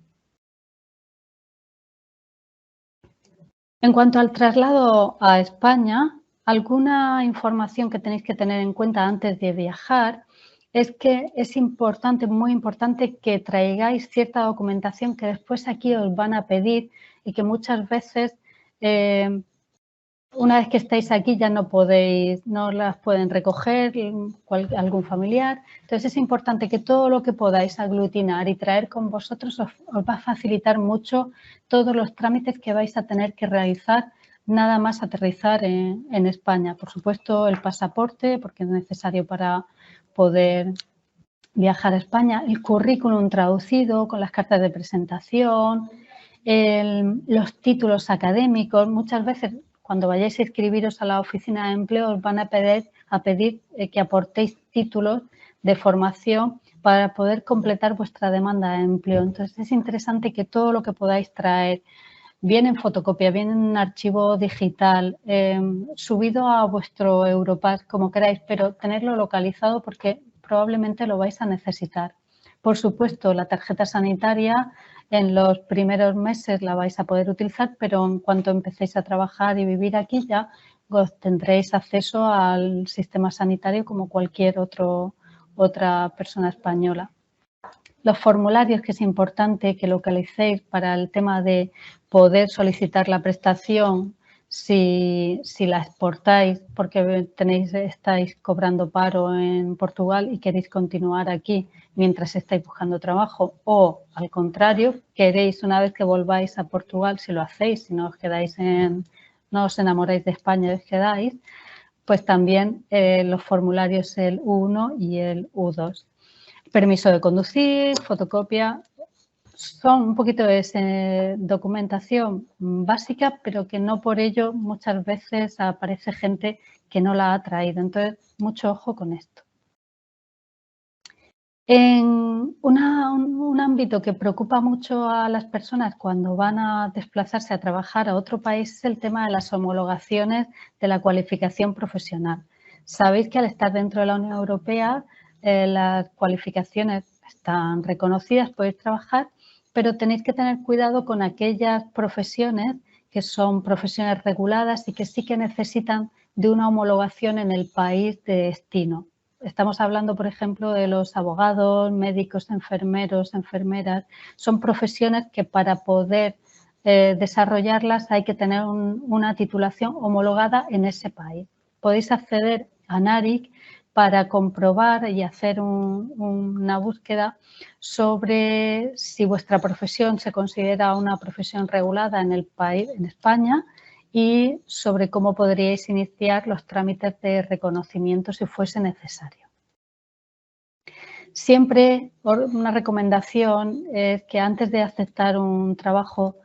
En cuanto al traslado a España, alguna información que tenéis que tener en cuenta antes de viajar es que es importante, muy importante, que traigáis cierta documentación que después aquí os van a pedir y que muchas veces, una vez que estáis aquí, ya no las pueden recoger algún familiar. Entonces es importante que todo lo que podáis aglutinar y traer con vosotros os va a facilitar mucho todos los trámites que vais a tener que realizar nada más aterrizar en España. Por supuesto, el pasaporte, porque es necesario para poder viajar a España, el currículum traducido con las cartas de presentación, los títulos académicos. Muchas veces, cuando vayáis a inscribiros a la oficina de empleo, os van a pedir que aportéis títulos de formación para poder completar vuestra demanda de empleo. Entonces, es interesante que todo lo que podáis traer, bien en fotocopia, bien en un archivo digital, subido a vuestro Europass, como queráis, pero tenerlo localizado porque probablemente lo vais a necesitar. Por supuesto, la tarjeta sanitaria en los primeros meses la vais a poder utilizar, pero en cuanto empecéis a trabajar y vivir aquí ya tendréis acceso al sistema sanitario como cualquier otra persona española. Los formularios, que es importante que localicéis para el tema de poder solicitar la prestación si la exportáis porque estáis cobrando paro en Portugal y queréis continuar aquí mientras estáis buscando trabajo, o al contrario, queréis una vez que volváis a Portugal, si lo hacéis, si no os quedáis no os enamoráis de España y os quedáis, pues también los formularios el U1 y el U2. Permiso de conducir, fotocopia, son un poquito de documentación básica, pero que no por ello muchas veces aparece gente que no la ha traído. Entonces, mucho ojo con esto. En un ámbito que preocupa mucho a las personas cuando van a desplazarse a trabajar a otro país es el tema de las homologaciones de la cualificación profesional. Sabéis que al estar dentro de la Unión Europea, las cualificaciones están reconocidas, podéis trabajar, pero tenéis que tener cuidado con aquellas profesiones que son profesiones reguladas y que sí que necesitan de una homologación en el país de destino. Estamos hablando, por ejemplo, de los abogados, médicos, enfermeros, enfermeras. Son profesiones que para poder desarrollarlas hay que tener una titulación homologada en ese país. Podéis acceder a NARIC para comprobar y hacer una búsqueda sobre si vuestra profesión se considera una profesión regulada en el país, en España, y sobre cómo podríais iniciar los trámites de reconocimiento si fuese necesario. Siempre una recomendación es que antes de aceptar un trabajo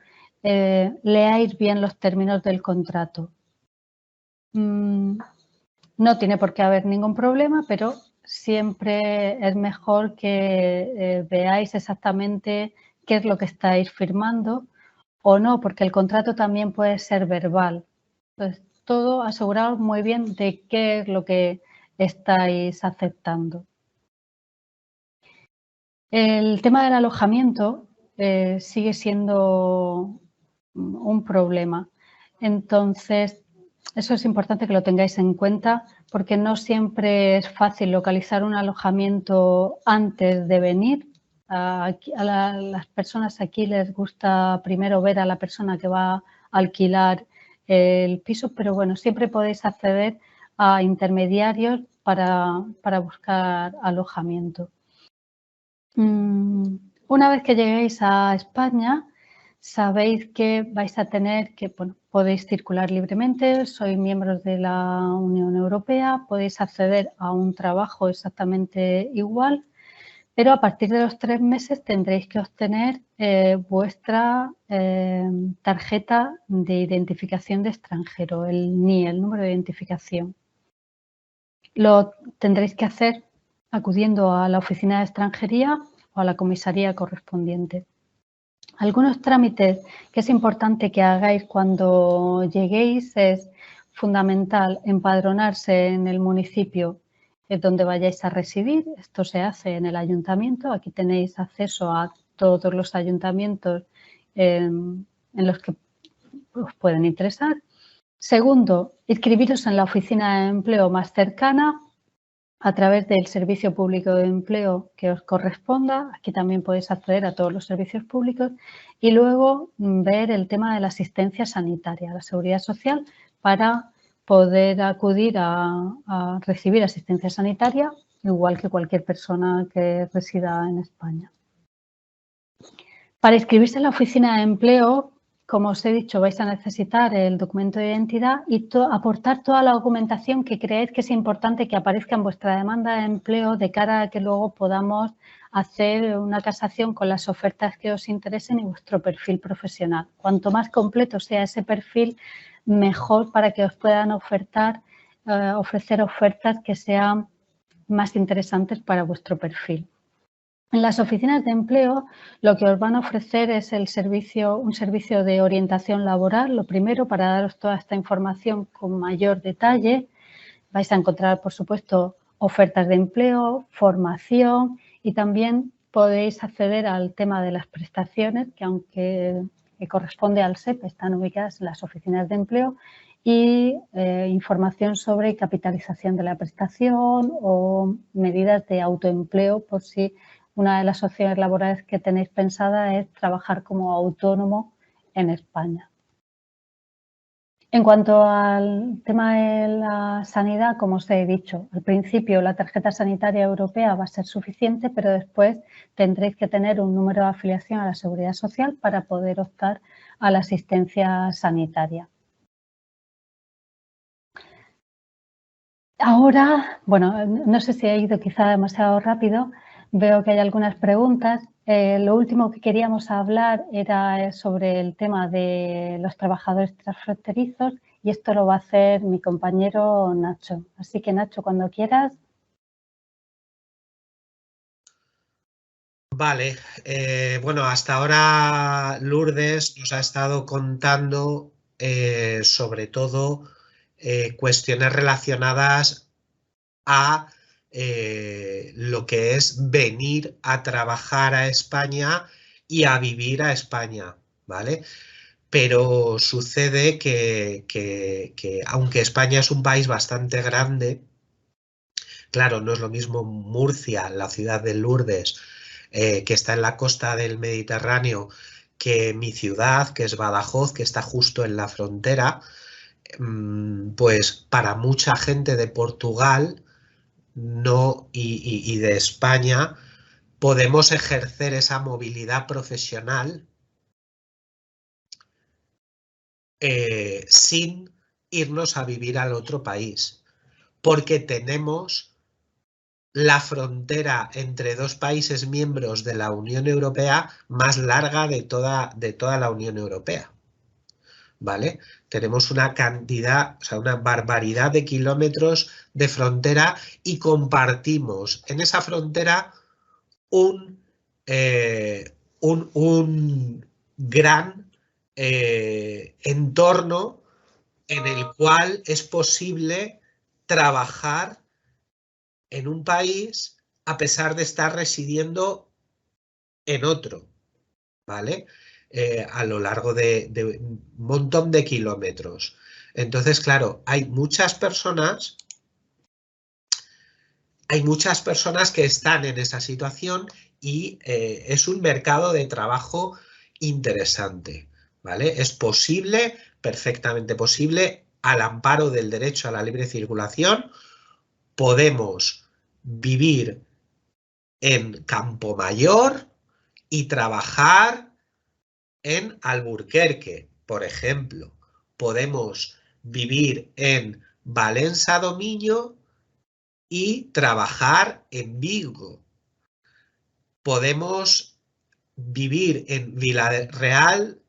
leáis bien los términos del contrato. No tiene por qué haber ningún problema, pero siempre es mejor que veáis exactamente qué es lo que estáis firmando o no, porque el contrato también puede ser verbal. Entonces, todo aseguraos muy bien de qué es lo que estáis aceptando. El tema del alojamiento sigue siendo un problema. Entonces, eso es importante que lo tengáis en cuenta porque no siempre es fácil localizar un alojamiento antes de venir. A las personas aquí les gusta primero ver a la persona que va a alquilar el piso, pero bueno, siempre podéis acceder a intermediarios para buscar alojamiento. Una vez que lleguéis a España, sabéis que vais a tener que, podéis circular libremente, sois miembros de la Unión Europea, podéis acceder a un trabajo exactamente igual, pero a partir de los 3 meses tendréis que obtener vuestra tarjeta de identificación de extranjero, el NIE, el número de identificación. Lo tendréis que hacer acudiendo a la oficina de extranjería o a la comisaría correspondiente. Algunos trámites que es importante que hagáis cuando lleguéis es fundamental empadronarse en el municipio donde vayáis a residir. Esto se hace en el ayuntamiento. Aquí tenéis acceso a todos los ayuntamientos en los que os pueden interesar. Segundo, inscribiros en la oficina de empleo más cercana a través del servicio público de empleo que os corresponda. Aquí también podéis acceder a todos los servicios públicos. Y luego ver el tema de la asistencia sanitaria, la seguridad social, para poder acudir a recibir asistencia sanitaria, igual que cualquier persona que resida en España. Para inscribirse en la oficina de empleo, como os he dicho, vais a necesitar el documento de identidad y aportar toda la documentación que creéis que es importante que aparezca en vuestra demanda de empleo de cara a que luego podamos hacer una casación con las ofertas que os interesen y vuestro perfil profesional. Cuanto más completo sea ese perfil, mejor para que os puedan ofrecer ofertas que sean más interesantes para vuestro perfil. En las oficinas de empleo lo que os van a ofrecer es un servicio de orientación laboral, lo primero, para daros toda esta información con mayor detalle. Vais a encontrar, por supuesto, ofertas de empleo, formación y también podéis acceder al tema de las prestaciones, que aunque corresponde al SEP, están ubicadas en las oficinas de empleo, y información sobre capitalización de la prestación o medidas de autoempleo por si una de las opciones laborales que tenéis pensada es trabajar como autónomo en España. En cuanto al tema de la sanidad, como os he dicho, al principio la tarjeta sanitaria europea va a ser suficiente, pero después tendréis que tener un número de afiliación a la Seguridad Social para poder optar a la asistencia sanitaria. Ahora, bueno, no sé si he ido quizá demasiado rápido. Veo que hay algunas preguntas. Lo último que queríamos hablar era sobre el tema de los trabajadores transfronterizos y esto lo va a hacer mi compañero Nacho. Así que Nacho, cuando quieras. Vale, bueno, hasta ahora Lourdes nos ha estado contando sobre todo cuestiones relacionadas a lo que es venir a trabajar a España y a vivir a España, ¿vale? Pero sucede que aunque España es un país bastante grande, claro, no es lo mismo Murcia, la ciudad de Lourdes, que está en la costa del Mediterráneo, que mi ciudad, que es Badajoz, que está justo en la frontera. Pues para mucha gente de Portugal no, y de España podemos ejercer esa movilidad profesional sin irnos a vivir al otro país, porque tenemos la frontera entre dos países miembros de la Unión Europea más larga de toda la Unión Europea. ¿Vale? Tenemos una cantidad, o sea, una barbaridad de kilómetros de frontera y compartimos en esa frontera un gran entorno en el cual es posible trabajar en un país a pesar de estar residiendo en otro, ¿vale? A lo largo de un montón de kilómetros. Entonces, claro, hay muchas personas que están en esa situación y es un mercado de trabajo interesante, ¿vale? Es posible, perfectamente posible, al amparo del derecho a la libre circulación, podemos vivir en Campomayor y trabajar en Alburquerque, por ejemplo. Podemos vivir en Valencia do Miño y trabajar en Vigo. Podemos vivir en Vila-real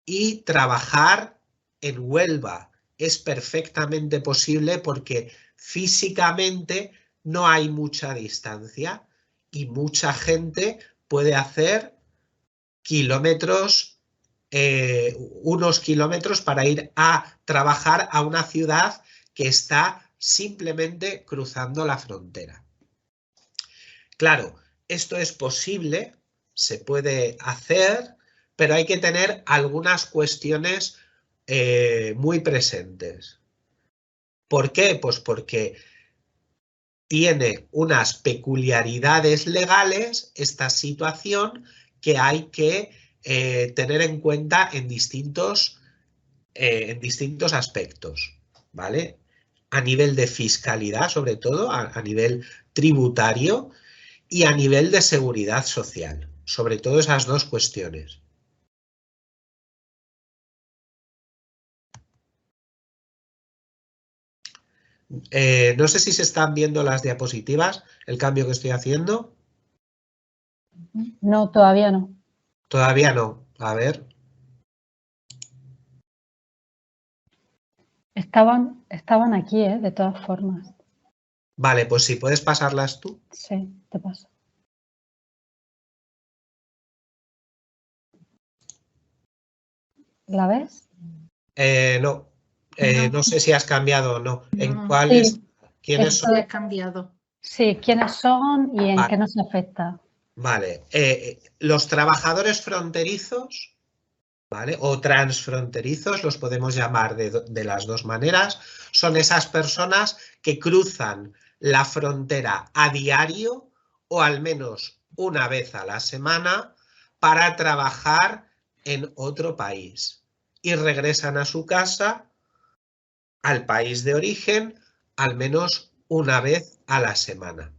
y trabajar en Huelva. Es perfectamente posible porque físicamente no hay mucha distancia y mucha gente puede hacer kilómetros, unos kilómetros para ir a trabajar a una ciudad que está simplemente cruzando la frontera. Claro, esto es posible, se puede hacer, pero hay que tener algunas cuestiones muy presentes. ¿Por qué? Pues porque tiene unas peculiaridades legales esta situación que hay que tener en cuenta en distintos aspectos, ¿vale? A nivel de fiscalidad, sobre todo, a nivel tributario y a nivel de seguridad social, sobre todo esas dos cuestiones. No sé si se están viendo las diapositivas, el cambio que estoy haciendo. No, todavía no. Todavía no. A ver. Estaban aquí, de todas formas. Vale, pues si puedes pasarlas tú. Sí, te paso. ¿La ves? No. No. No sé si has cambiado o no. ¿En No. cuáles? Sí, ¿Quiénes Esto son? he cambiado. Sí, quiénes son y en Vale. qué nos afecta. Vale. Los trabajadores fronterizos, ¿vale? O transfronterizos, los podemos llamar de las dos maneras, son esas personas que cruzan la frontera a diario o al menos una vez a la semana para trabajar en otro país y regresan a su casa, al país de origen, al menos una vez a la semana.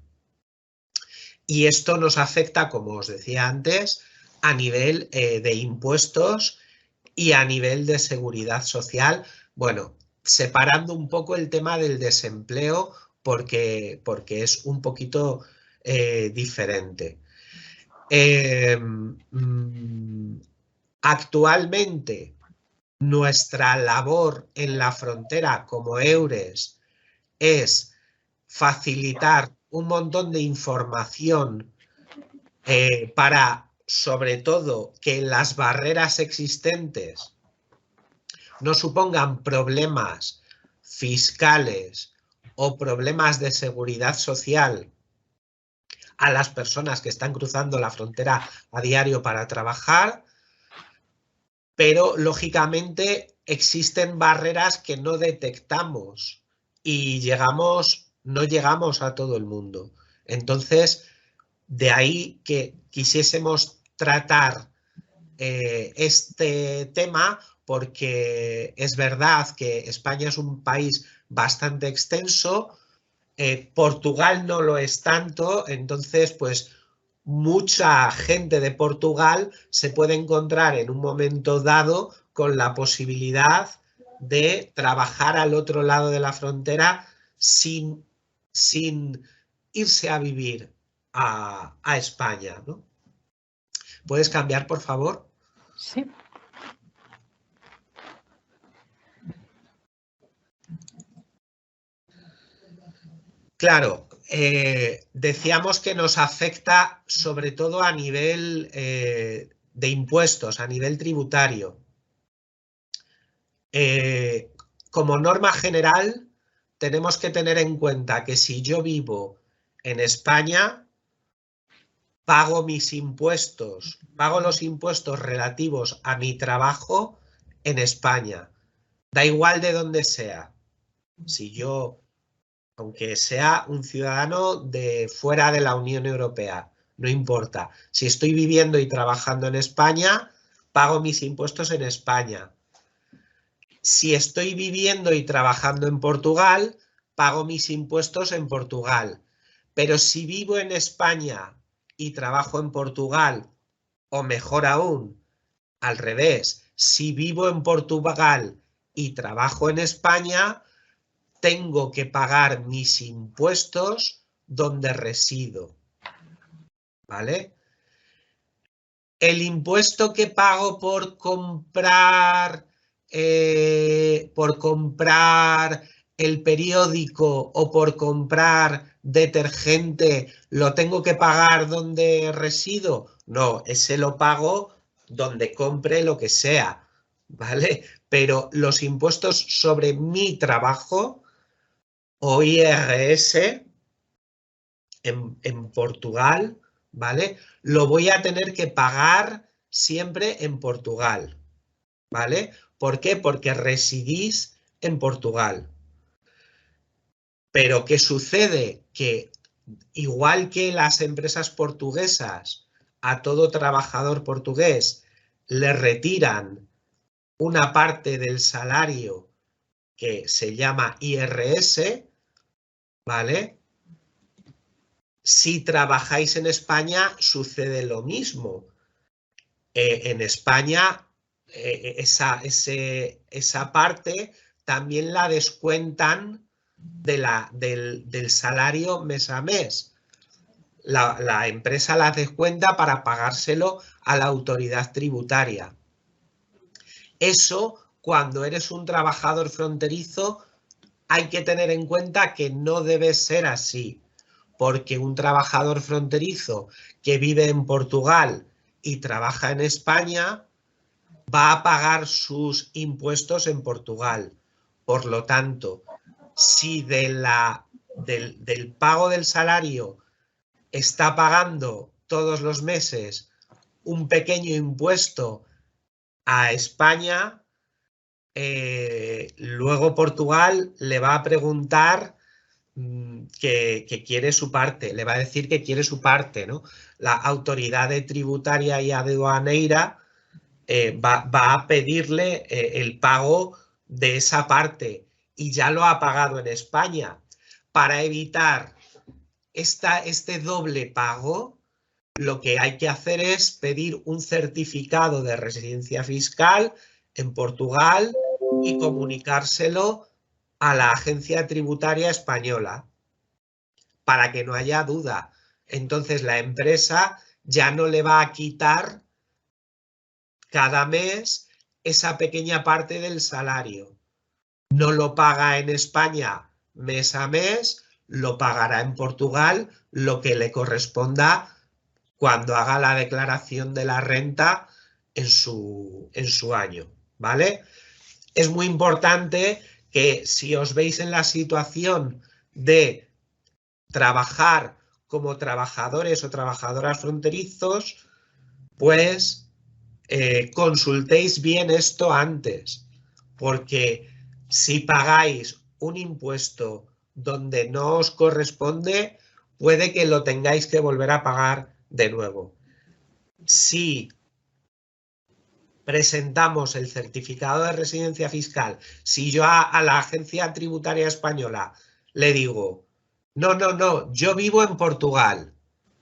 Y esto nos afecta, como os decía antes, a nivel de impuestos y a nivel de seguridad social. Bueno, separando un poco el tema del desempleo porque es un poquito diferente. Actualmente, nuestra labor en la frontera como EURES es facilitar un montón de información para, sobre todo, que las barreras existentes no supongan problemas fiscales o problemas de seguridad social a las personas que están cruzando la frontera a diario para trabajar, pero lógicamente existen barreras que no detectamos y no llegamos a todo el mundo. Entonces, de ahí que quisiésemos tratar este tema, porque es verdad que España es un país bastante extenso, Portugal no lo es tanto, entonces pues mucha gente de Portugal se puede encontrar en un momento dado con la posibilidad de trabajar al otro lado de la frontera sin irse a vivir a España, ¿no? ¿Puedes cambiar, por favor? Sí. Claro, decíamos que nos afecta sobre todo a nivel de impuestos, a nivel tributario. Como norma general, tenemos que tener en cuenta que si yo vivo en España, pago mis impuestos, pago los impuestos relativos a mi trabajo en España. Da igual de dónde sea. Si yo, aunque sea un ciudadano de fuera de la Unión Europea, no importa. Si estoy viviendo y trabajando en España, pago mis impuestos en España. Si estoy viviendo y trabajando en Portugal, pago mis impuestos en Portugal. Pero si vivo en España y trabajo en Portugal, o mejor aún, al revés, si vivo en Portugal y trabajo en España, tengo que pagar mis impuestos donde resido, ¿vale? El impuesto que pago por comprar el periódico o por comprar detergente, ¿lo tengo que pagar donde resido? No, ese lo pago donde compre lo que sea, ¿vale? Pero los impuestos sobre mi trabajo o IRS en Portugal, ¿vale? Lo voy a tener que pagar siempre en Portugal, ¿vale? ¿Por qué? Porque residís en Portugal. Pero ¿qué sucede? Que igual que las empresas portuguesas a todo trabajador portugués le retiran una parte del salario que se llama IRS, ¿vale? Si trabajáis en España sucede lo mismo. En España esa parte también la descuentan del salario mes a mes. La empresa la descuenta para pagárselo a la autoridad tributaria. Eso, cuando eres un trabajador fronterizo, hay que tener en cuenta que no debe ser así, porque un trabajador fronterizo que vive en Portugal y trabaja en España va a pagar sus impuestos en Portugal. Por lo tanto, si del pago del salario está pagando todos los meses un pequeño impuesto a España, luego Portugal le va a preguntar que quiere su parte, le va a decir que quiere su parte, ¿no? La autoridad tributaria y aduanera va a pedirle el pago de esa parte y ya lo ha pagado en España. Para evitar este doble pago, lo que hay que hacer es pedir un certificado de residencia fiscal en Portugal y comunicárselo a la agencia tributaria española para que no haya duda. Entonces la empresa ya no le va a quitar cada mes esa pequeña parte del salario. No lo paga en España mes a mes, lo pagará en Portugal lo que le corresponda cuando haga la declaración de la renta en su año, ¿vale? Es muy importante que si os veis en la situación de trabajar como trabajadores o trabajadoras fronterizos, pues consultéis bien esto antes, porque si pagáis un impuesto donde no os corresponde, puede que lo tengáis que volver a pagar de nuevo. Si presentamos el certificado de residencia fiscal, si yo a la agencia tributaria española le digo, no, yo vivo en Portugal,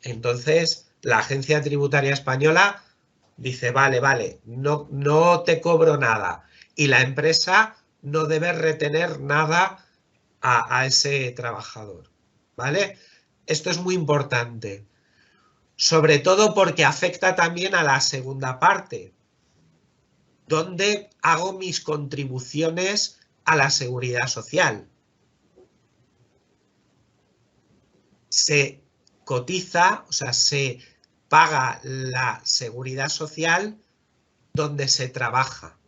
entonces la agencia tributaria española dice, vale, no te cobro nada. Y la empresa no debe retener nada a ese trabajador, ¿vale? Esto es muy importante, sobre todo porque afecta también a la segunda parte, donde hago mis contribuciones a la seguridad social. Se cotiza, o sea, se paga la seguridad social donde se trabaja,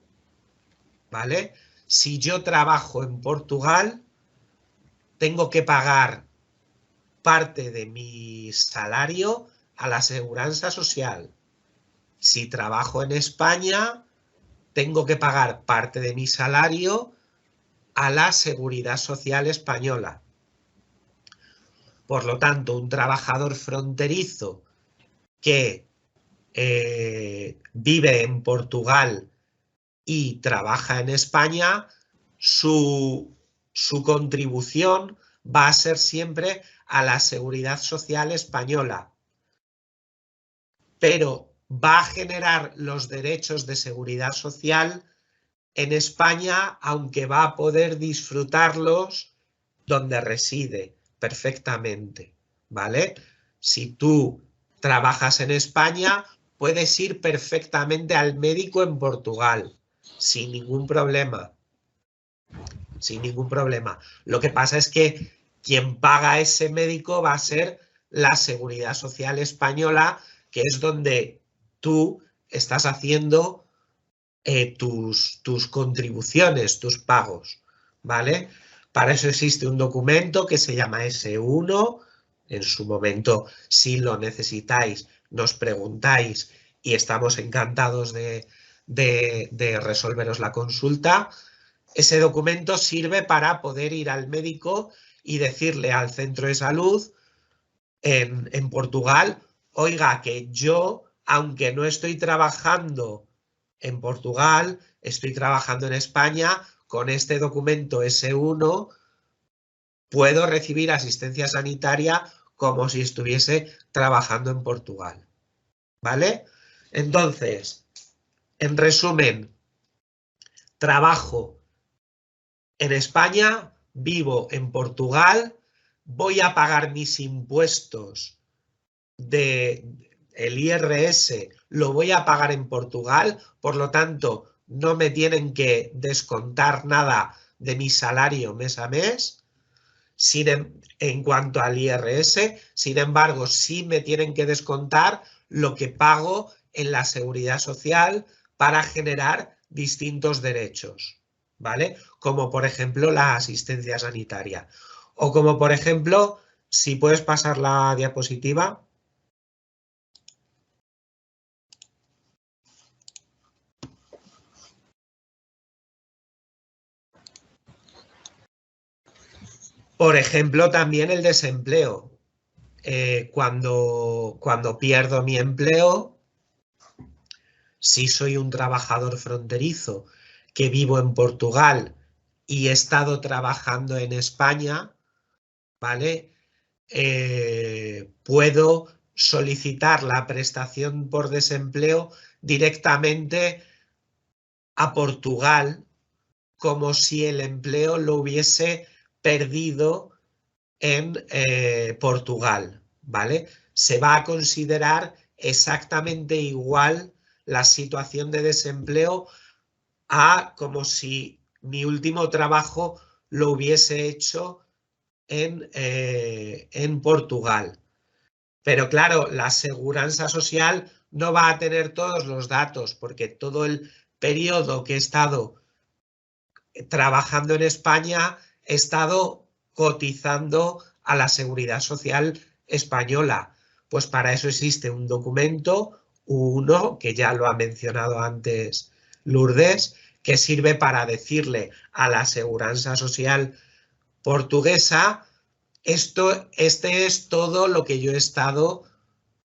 ¿vale? Si yo trabajo en Portugal, tengo que pagar parte de mi salario a la seguridad social. Si trabajo en España, tengo que pagar parte de mi salario a la seguridad social española. Por lo tanto, un trabajador fronterizo que vive en Portugal y trabaja en España, su contribución va a ser siempre a la seguridad social española, pero va a generar los derechos de seguridad social en España, aunque va a poder disfrutarlos donde reside perfectamente, ¿vale? Si tú trabajas en España, puedes ir perfectamente al médico en Portugal, sin ningún problema. Sin ningún problema. Lo que pasa es que quien paga a ese médico va a ser la Seguridad Social Española, que es donde tú estás haciendo tus contribuciones, tus pagos, ¿vale? Para eso existe un documento que se llama S1. En su momento, si lo necesitáis, nos preguntáis y estamos encantados de resolveros la consulta. Ese documento sirve para poder ir al médico y decirle al centro de salud en Portugal, oiga, que yo, aunque no estoy trabajando en Portugal, estoy trabajando en España, con este documento S1 puedo recibir asistencia sanitaria como si estuviese trabajando en Portugal. ¿Vale? Entonces, en resumen, trabajo en España, vivo en Portugal, voy a pagar mis impuestos el IRS, lo voy a pagar en Portugal, por lo tanto, no me tienen que descontar nada de mi salario mes a mes. En cuanto al IRS, sin embargo, sí me tienen que descontar lo que pago en la seguridad social para generar distintos derechos, ¿vale? Como por ejemplo la asistencia sanitaria. O como por ejemplo, si puedes pasar la diapositiva. Por ejemplo, también el desempleo. Cuando pierdo mi empleo, si soy un trabajador fronterizo que vivo en Portugal y he estado trabajando en España, ¿vale? Puedo solicitar la prestación por desempleo directamente a Portugal, como si el empleo lo hubiese perdido en Portugal, ¿vale? Se va a considerar exactamente igual la situación de desempleo a como si mi último trabajo lo hubiese hecho en Portugal. Pero claro, la Segurança Social no va a tener todos los datos porque todo el periodo que he estado trabajando en España he estado cotizando a la Seguridad Social española. Pues para eso existe un documento, uno que ya lo ha mencionado antes Lourdes, que sirve para decirle a la Segurança Social portuguesa, este es todo lo que yo he estado,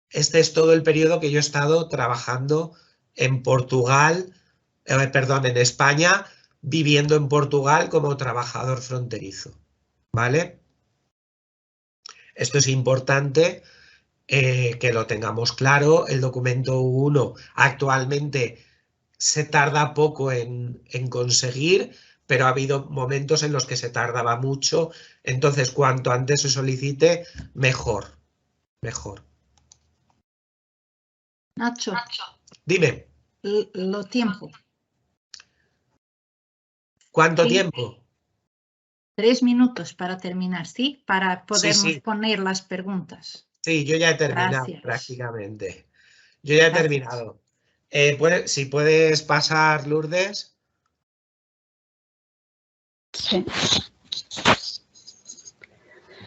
este es todo el periodo que yo he estado trabajando en Portugal, perdón, en España, viviendo en Portugal como trabajador fronterizo, ¿vale? Esto es importante que lo tengamos claro. El documento 1 actualmente se tarda poco en conseguir, pero ha habido momentos en los que se tardaba mucho. Entonces, cuanto antes se solicite, mejor. Mejor. Nacho. Dime. Lo tiempo. ¿Cuánto Sí. tiempo? 3 minutos para terminar, ¿sí? Para podernos Sí. poner las preguntas. Sí, yo ya he terminado. Gracias. Prácticamente. Yo ya he terminado. Si puedes pasar, Lourdes. Sí.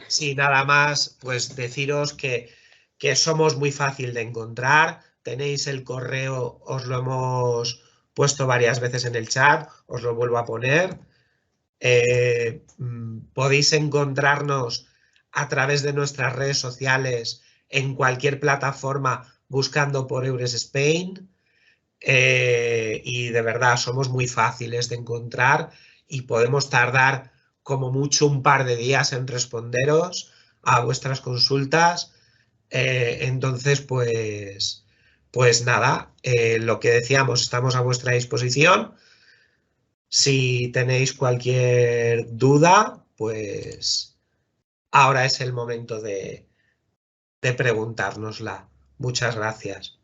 Sí, nada más, pues deciros que somos muy fácil de encontrar. Tenéis el correo, os lo hemos puesto varias veces en el chat, os lo vuelvo a poner. Podéis encontrarnos a través de nuestras redes sociales en cualquier plataforma buscando por Eures Spain. Y de verdad somos muy fáciles de encontrar y podemos tardar como mucho un par de días en responderos a vuestras consultas. Entonces, pues nada, lo que decíamos, estamos a vuestra disposición. Si tenéis cualquier duda, pues ahora es el momento de preguntárnosla. Muchas gracias.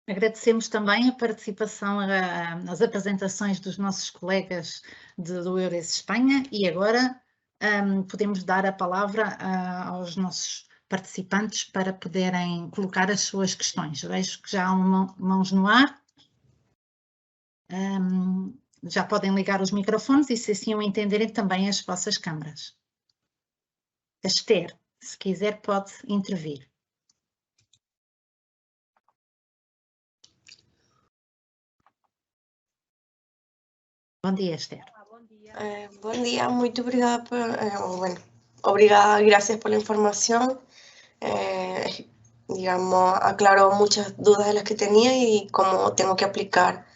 Agradecemos também a participação, as apresentações dos nossos colegas do Eures Espanha e agora podemos dar a palavra aos nossos participantes para poderem colocar as suas questões. Vejo que já há mãos no ar. Já podem ligar os microfones e, se assim o entenderem, também as vossas câmaras. Esther, se quiser, pode intervir. Bom dia, Esther. Bom dia, muito obrigada obrigada, gracias por la información. Digamos, aclaró muchas dudas de las que tenía y cómo tengo que aplicar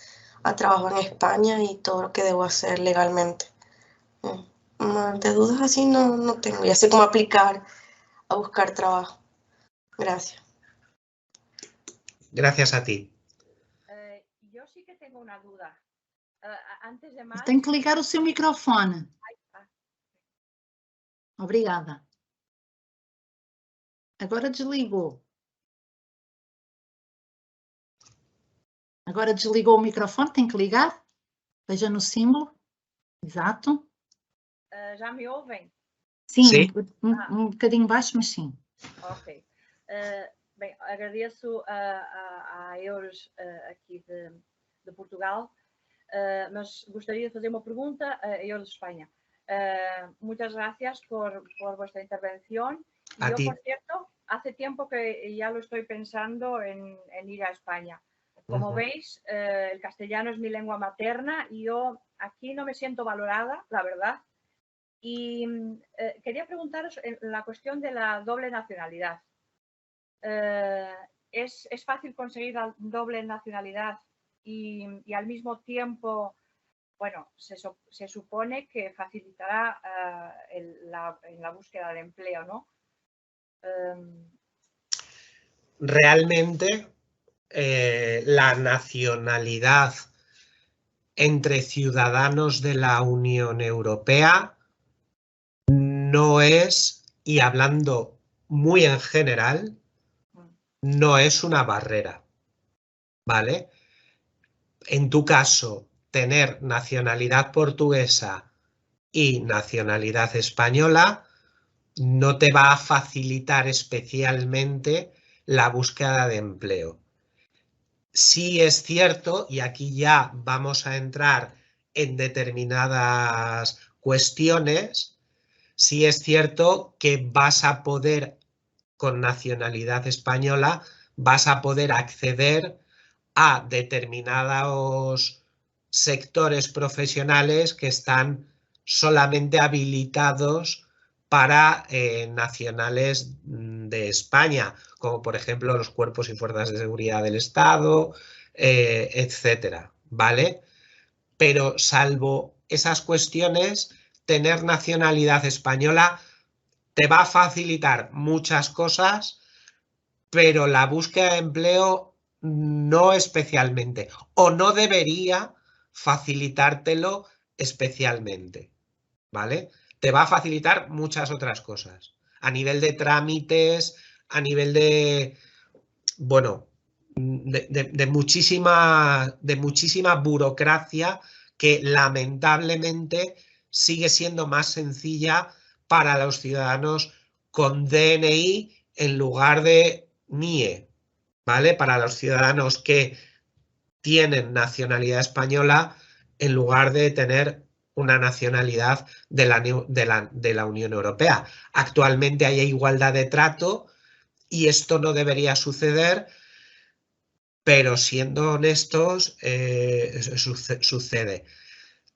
a trabajo en España y todo lo que debo hacer legalmente. Más de dudas así no tengo, ya sé cómo aplicar a buscar trabajo. Gracias. Gracias a ti. Yo sí que tengo una duda. Antes de más... Tem que ligar o seu microfone. Obrigada. Agora desligou. Agora desligou o microfone, tem que ligar. Veja no símbolo. Exato. ¿Ya me ouvem? Sim, Sim. um bocadinho baixo, mas sim. Ok. Bem, agradeço a Eures aqui de Portugal, mas gostaria de fazer uma pergunta a Eures de España. Muchas gracias por vuestra intervención. A Yo, ti. por cierto, hace tiempo que ya lo estoy pensando en ir a España. Como veis, el castellano es mi lengua materna y yo aquí no me siento valorada, la verdad. Y quería preguntaros en la cuestión de la doble nacionalidad. ¿Es fácil conseguir la doble nacionalidad y al mismo tiempo, bueno, se supone que facilitará en la búsqueda de empleo, ¿no? Realmente la nacionalidad entre ciudadanos de la Unión Europea no es, y hablando muy en general, no es una barrera, ¿vale? En tu caso, tener nacionalidad portuguesa y nacionalidad española no te va a facilitar especialmente la búsqueda de empleo. Sí es cierto, y aquí ya vamos a entrar en determinadas cuestiones, sí es cierto que vas a poder, con nacionalidad española, vas a poder acceder a determinados sectores profesionales que están solamente habilitados para nacionales de España, como por ejemplo los cuerpos y fuerzas de seguridad del Estado, etcétera, ¿vale? Pero salvo esas cuestiones, tener nacionalidad española te va a facilitar muchas cosas, pero la búsqueda de empleo no especialmente, o no debería facilitártelo especialmente, ¿vale? Te va a facilitar muchas otras cosas, a nivel de trámites, a nivel de, bueno, de muchísima burocracia que lamentablemente sigue siendo más sencilla para los ciudadanos con DNI en lugar de NIE, ¿vale? Para los ciudadanos que tienen nacionalidad española en lugar de tener una nacionalidad de la Unión Europea. Actualmente hay igualdad de trato y esto no debería suceder, pero siendo honestos, sucede.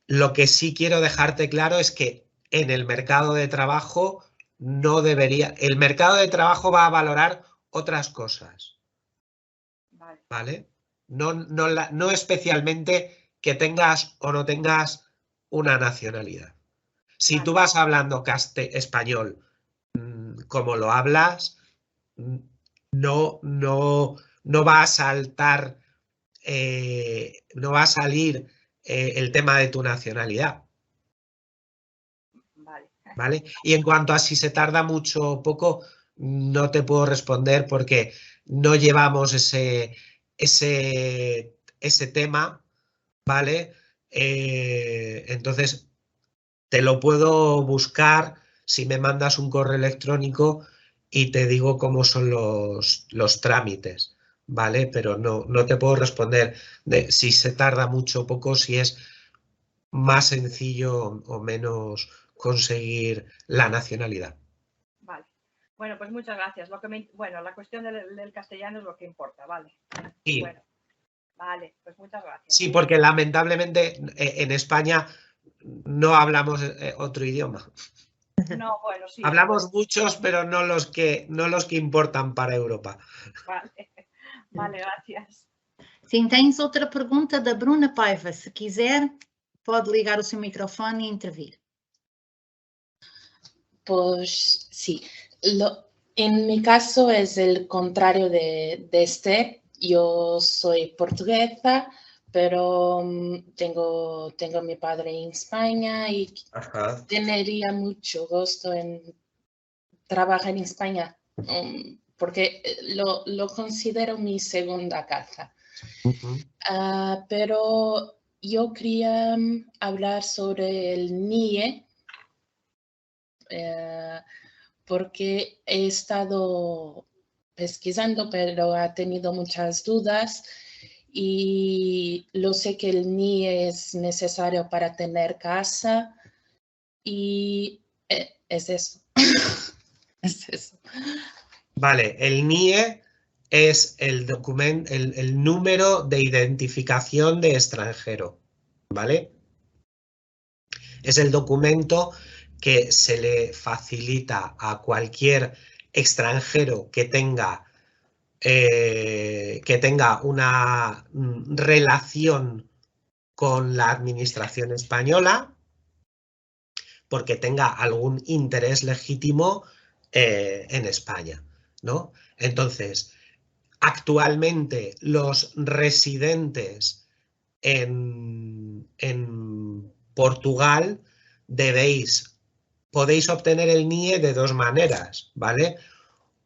Lo que sí quiero dejarte claro es que en el mercado de trabajo no debería... El mercado de trabajo va a valorar otras cosas, ¿vale? No especialmente que tengas o no tengas una nacionalidad. Si tú vas hablando español como lo hablas, no va a saltar, no va a salir el tema de tu nacionalidad. ¿Vale? Y en cuanto a si se tarda mucho o poco, no te puedo responder porque no llevamos ese tema, ¿vale? Entonces, te lo puedo buscar si me mandas un correo electrónico y te digo cómo son los trámites, ¿vale? Pero no te puedo responder de si se tarda mucho o poco, si es más sencillo o menos conseguir la nacionalidad. Vale. Bueno, pues muchas gracias. Bueno, la cuestión del castellano es lo que importa, vale. Sí. Bueno, vale, pues muchas gracias. Sí, porque lamentablemente en España no hablamos otro idioma. No, bueno, sí. Hablamos muchos, pero no los que importan para Europa. Vale, vale, gracias. Sim, tens outra pergunta da Bruna Paiva. Se quiser, pode ligar o seu microfone e intervir. Pues sí, en mi caso es el contrario de Esther. Yo soy portuguesa, pero tengo a mi padre en España y tendría mucho gusto en trabajar en España, porque lo considero mi segunda casa. Pero yo quería hablar sobre el NIE, porque he estado pesquisando, pero he tenido muchas dudas y lo sé que el NIE es necesario para tener casa y es eso. Es eso. Vale, el NIE es el número de identificación de extranjero, ¿vale? Es el documento que se le facilita a cualquier extranjero que tenga una relación con la administración española, porque tenga algún interés legítimo en España, ¿no? Entonces, actualmente los residentes en Portugal podéis obtener el NIE de dos maneras, ¿vale?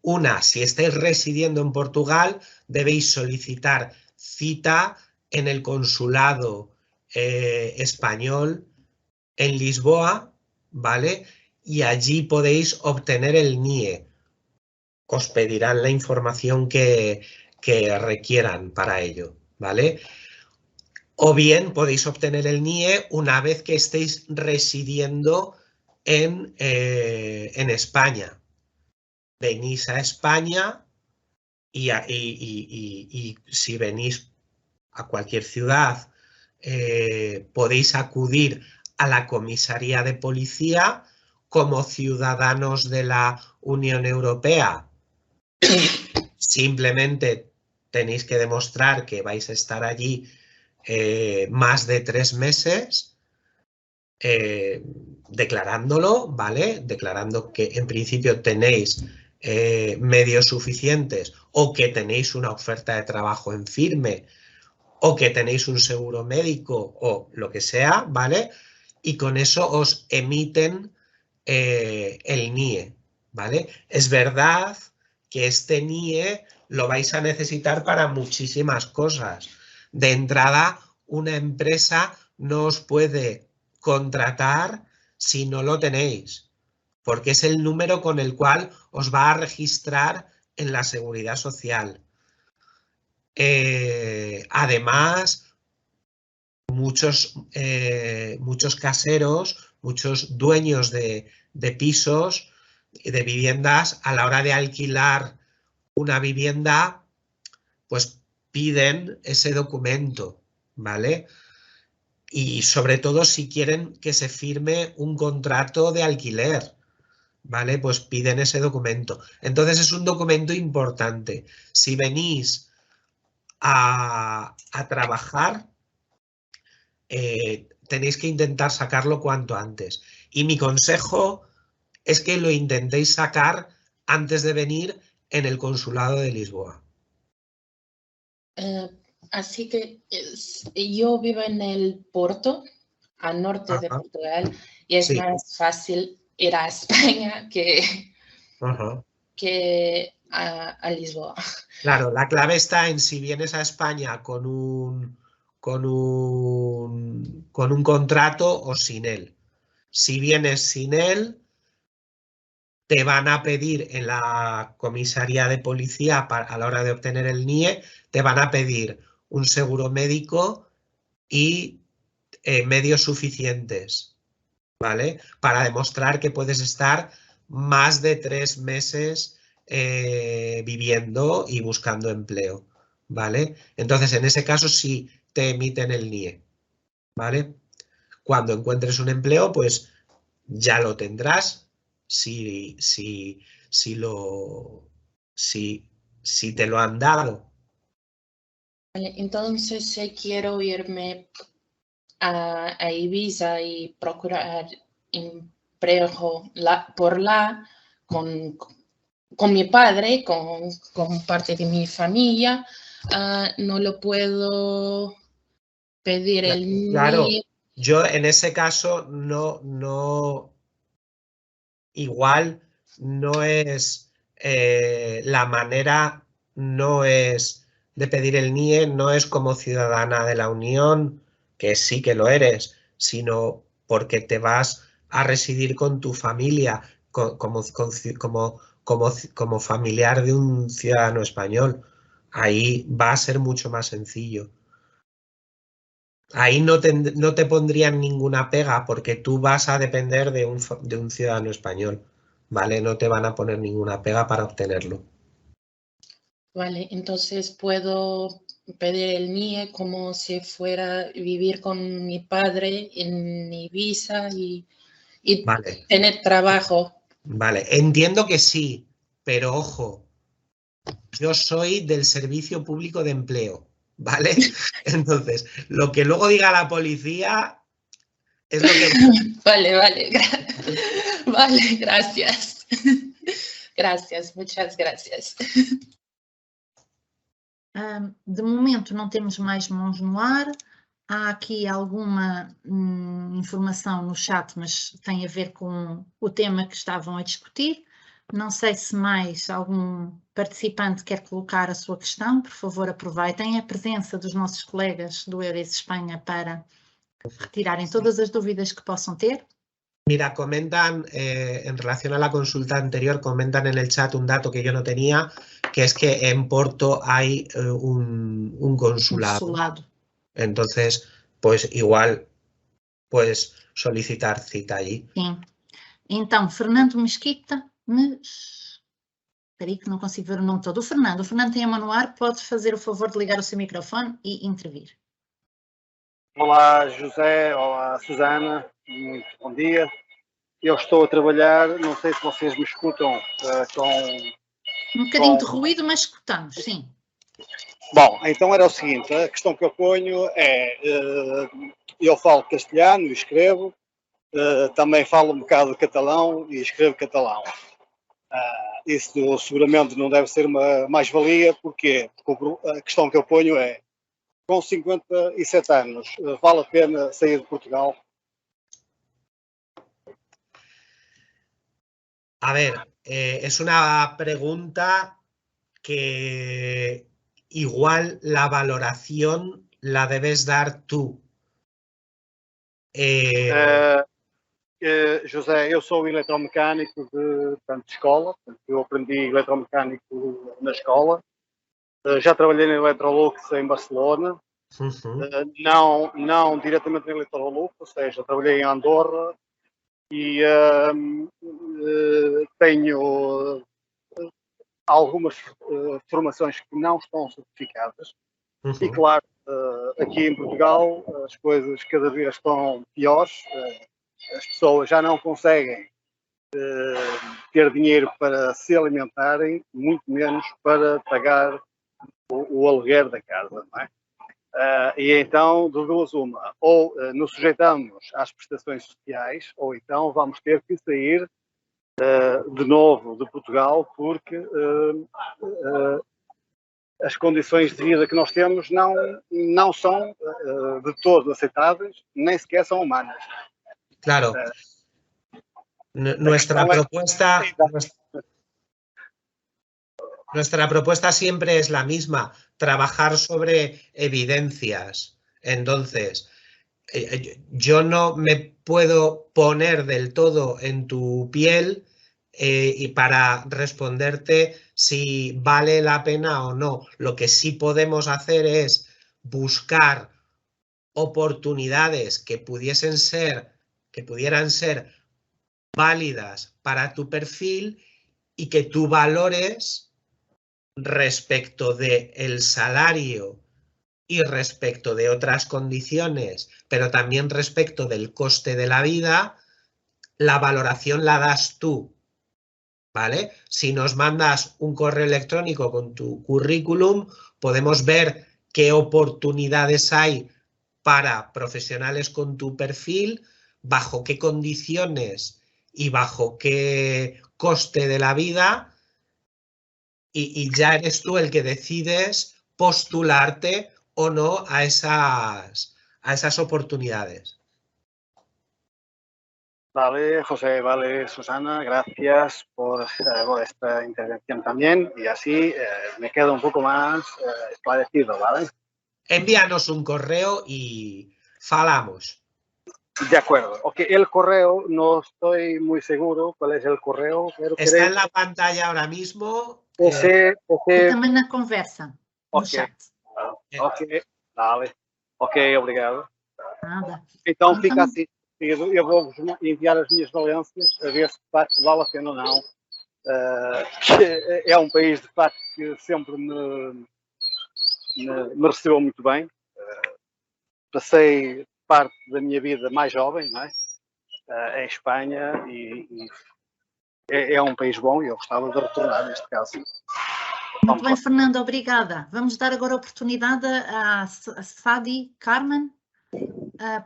Una, si estáis residiendo en Portugal, debéis solicitar cita en el consulado español en Lisboa, ¿vale? Y allí podéis obtener el NIE. Os pedirán la información que requieran para ello, ¿vale? O bien podéis obtener el NIE una vez que estéis residiendo en España. Venís a España y si venís a cualquier ciudad podéis acudir a la comisaría de policía como ciudadanos de la Unión Europea. Simplemente tenéis que demostrar que vais a estar allí más de 3 meses declarándolo, ¿vale? Declarando que en principio tenéis medios suficientes o que tenéis una oferta de trabajo en firme o que tenéis un seguro médico o lo que sea, ¿vale? Y con eso os emiten el NIE, ¿vale? Es verdad que este NIE lo vais a necesitar para muchísimas cosas. De entrada, una empresa no os puede contratar si no lo tenéis, porque es el número con el cual os va a registrar en la Seguridad Social. Además, muchos caseros, muchos dueños de pisos, de viviendas, a la hora de alquilar una vivienda, pues piden ese documento, ¿vale? Y sobre todo si quieren que se firme un contrato de alquiler, ¿vale? Pues piden ese documento. Entonces es un documento importante. Si venís a trabajar, tenéis que intentar sacarlo cuanto antes. Y mi consejo es que lo intentéis sacar antes de venir en el consulado de Lisboa. Así que yo vivo en el Porto, al norte de Portugal, y es más fácil ir a España que a Lisboa. Claro, la clave está en si vienes a España con un contrato o sin él. Si vienes sin él, te van a pedir en la comisaría de policía a la hora de obtener el NIE, te van a pedir un seguro médico y medios suficientes, ¿vale? Para demostrar que puedes estar más de 3 meses viviendo y buscando empleo, ¿vale? Entonces, en ese caso sí te emiten el NIE, ¿vale? Cuando encuentres un empleo, pues ya lo tendrás si te lo han dado. Vale, entonces si quiero irme a Ibiza y procurar empleo con mi padre, con parte de mi familia, no lo puedo pedir el Claro, NIE. yo en ese caso igual no es la manera, no es de pedir el NIE, no es como ciudadana de la Unión, que sí que lo eres, sino porque te vas a residir con tu familia, como familiar de un ciudadano español. Ahí va a ser mucho más sencillo. Ahí no te pondrían ninguna pega porque tú vas a depender de un ciudadano español, ¿vale? No te van a poner ninguna pega para obtenerlo. Vale, entonces puedo pedir el NIE como si fuera vivir con mi padre en Ibiza y Vale, tener trabajo. vale. Entiendo que sí, pero ojo, yo soy del Servicio Público de Empleo, ¿vale? Entonces, lo que luego diga la policía es lo que... Vale, vale, gracias. Gracias, muchas gracias. De momento não temos mais mãos no ar. Há aqui alguma informação no chat, mas tem a ver com o tema que estavam a discutir. Não sei se mais algum participante quer colocar a sua questão. Por favor, aproveitem a presença dos nossos colegas do EURES Espanha para retirarem todas as dúvidas que possam ter. Mira, comentan en relación a la consulta anterior, comentan en el chat un dato que yo no tenía, que es que en Porto hay un consulado. Entonces, pues igual puedes solicitar cita allí. Sim. Então, Fernando Mesquita, espera aí que não consigo ver o nome todo. O Fernando tem a mão no ar, pode fazer o favor de ligar o seu microfone e intervir. Olá, José. Olá, Susana. Muito bom dia. Eu estou a trabalhar, não sei se vocês me escutam com... Um bocadinho de ruído, mas escutamos, sim. Bom, então era o seguinte, a questão que eu ponho é, eu falo castelhano e escrevo, também falo um bocado de catalão e escrevo catalão. Isso seguramente não deve ser uma mais-valia, porque a questão que eu ponho é, com 57 anos, vale a pena sair de Portugal? A ver, es una pregunta que igual la valoración la debes dar tú. José, eu sou eletromecânico de escola, eu aprendi eletromecânico na escola, já trabalhei na Electrolux em Barcelona, não diretamente na Electrolux, ou seja, trabalhei em Andorra e tenho algumas formações que não estão certificadas e claro, aqui em Portugal as coisas cada vez estão piores, as pessoas já não conseguem ter dinheiro para se alimentarem, muito menos para pagar o aluguer da casa, não é? E então, de duas uma, ou nos sujeitamos às prestações sociais, ou então vamos ter que sair de novo de Portugal, porque as condições de vida que nós temos não são de todo aceitáveis, nem sequer são humanas. Claro. Nuestra propuesta siempre es la misma, trabajar sobre evidencias. Entonces, yo no me puedo poner del todo en tu piel y para responderte si vale la pena o no. Lo que sí podemos hacer es buscar oportunidades que pudieran ser válidas para tu perfil y que tú valores respecto del salario y respecto de otras condiciones, pero también respecto del coste de la vida. La valoración la das tú, ¿vale? Si nos mandas un correo electrónico con tu currículum, podemos ver qué oportunidades hay para profesionales con tu perfil, bajo qué condiciones y bajo qué coste de la vida, y ya eres tú el que decides postularte o no a esas oportunidades. Vale, José, vale, Susana, gracias por esta intervención también, y así me quedo un poco más esclarecido, ¿vale? Envíanos un correo y falamos. De acuerdo. Ok, el correo, no estoy muy seguro cuál es el correo. Pero está en la pantalla ahora mismo. E também na conversa, no chat. Ok, vale. Ok, obrigado. Nada. Então fica assim. Eu vou enviar as minhas valências a ver se de facto vale a pena ou não. É um país de facto que sempre me recebeu muito bem. Passei parte da minha vida mais jovem, não é? Em Espanha, e é um país bom e eu gostava de retornar neste caso. Muito bem, Fernando, obrigada. Vamos dar agora a oportunidade à Sadi Carmen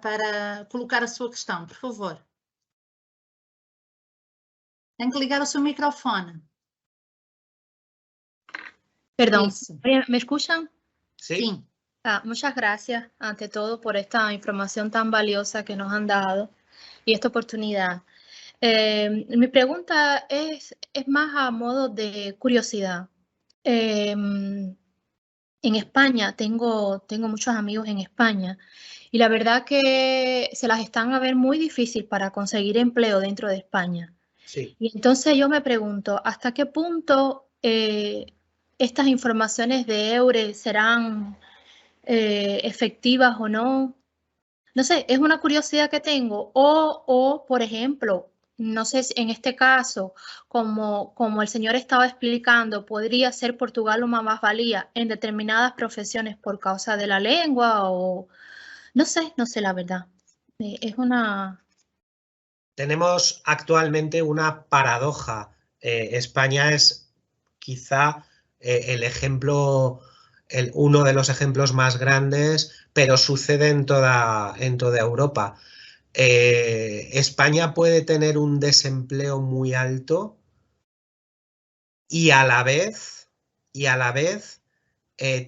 para colocar a sua questão, por favor. Tem que ligar o seu microfone. Perdón, Isso. ¿me escuchan? Sí. Muchas gracias, ante todo, por esta información tan valiosa que nos han dado y esta oportunidad. Mi pregunta es más a modo de curiosidad. En España, tengo muchos amigos en España y la verdad que se las están a ver muy difícil para conseguir empleo dentro de España. Sí. Y entonces yo me pregunto, ¿hasta qué punto estas informaciones de EURES serán efectivas o no? No sé, es una curiosidad que tengo. O por ejemplo, no sé si en este caso, como el señor estaba explicando, podría ser Portugal una más-valía en determinadas profesiones por causa de la lengua o no sé la verdad. Es una... Tenemos actualmente una paradoja. España es quizá el ejemplo, uno de los ejemplos más grandes, pero sucede en toda Europa. España puede tener un desempleo muy alto y a la vez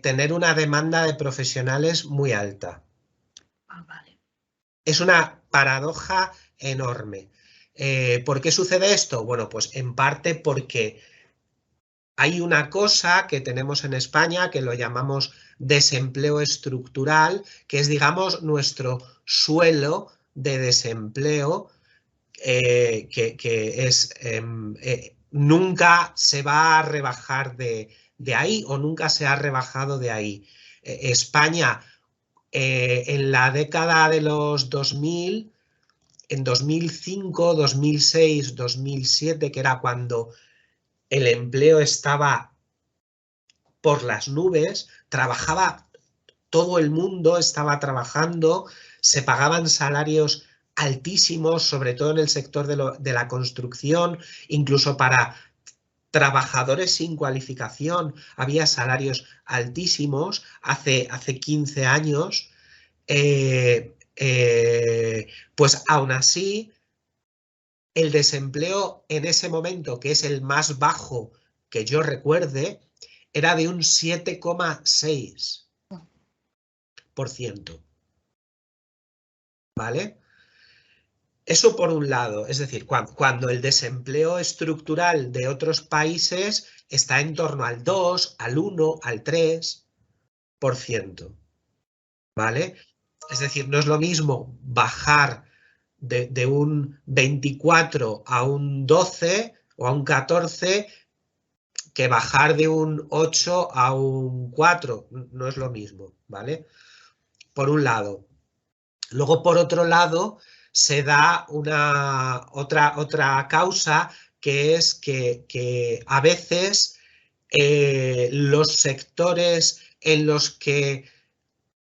tener una demanda de profesionales muy alta. Vale. Es una paradoja enorme. ¿Por qué sucede esto? Bueno, pues en parte porque hay una cosa que tenemos en España que lo llamamos desempleo estructural, que es, digamos, nuestro suelo de desempleo, que es nunca se va a rebajar de ahí o nunca se ha rebajado de ahí. España en la década de los 2000, en 2005, 2006, 2007, que era cuando el empleo estaba por las nubes, trabajaba, todo el mundo estaba trabajando, se pagaban salarios altísimos, sobre todo en el sector de la construcción, incluso para trabajadores sin cualificación había salarios altísimos hace 15 años. Pues aún así, el desempleo en ese momento, que es el más bajo que yo recuerde, era de un 7,6%. ¿Vale? Eso por un lado, es decir, cuando el desempleo estructural de otros países está en torno al 2, al 1, al 3%. ¿Vale? Es decir, no es lo mismo bajar de un 24 a un 12 o a un 14 que bajar de un 8 a un 4, no es lo mismo, ¿vale? Por un lado. Luego, por otro lado, se da otra causa, que es que a veces los sectores en los que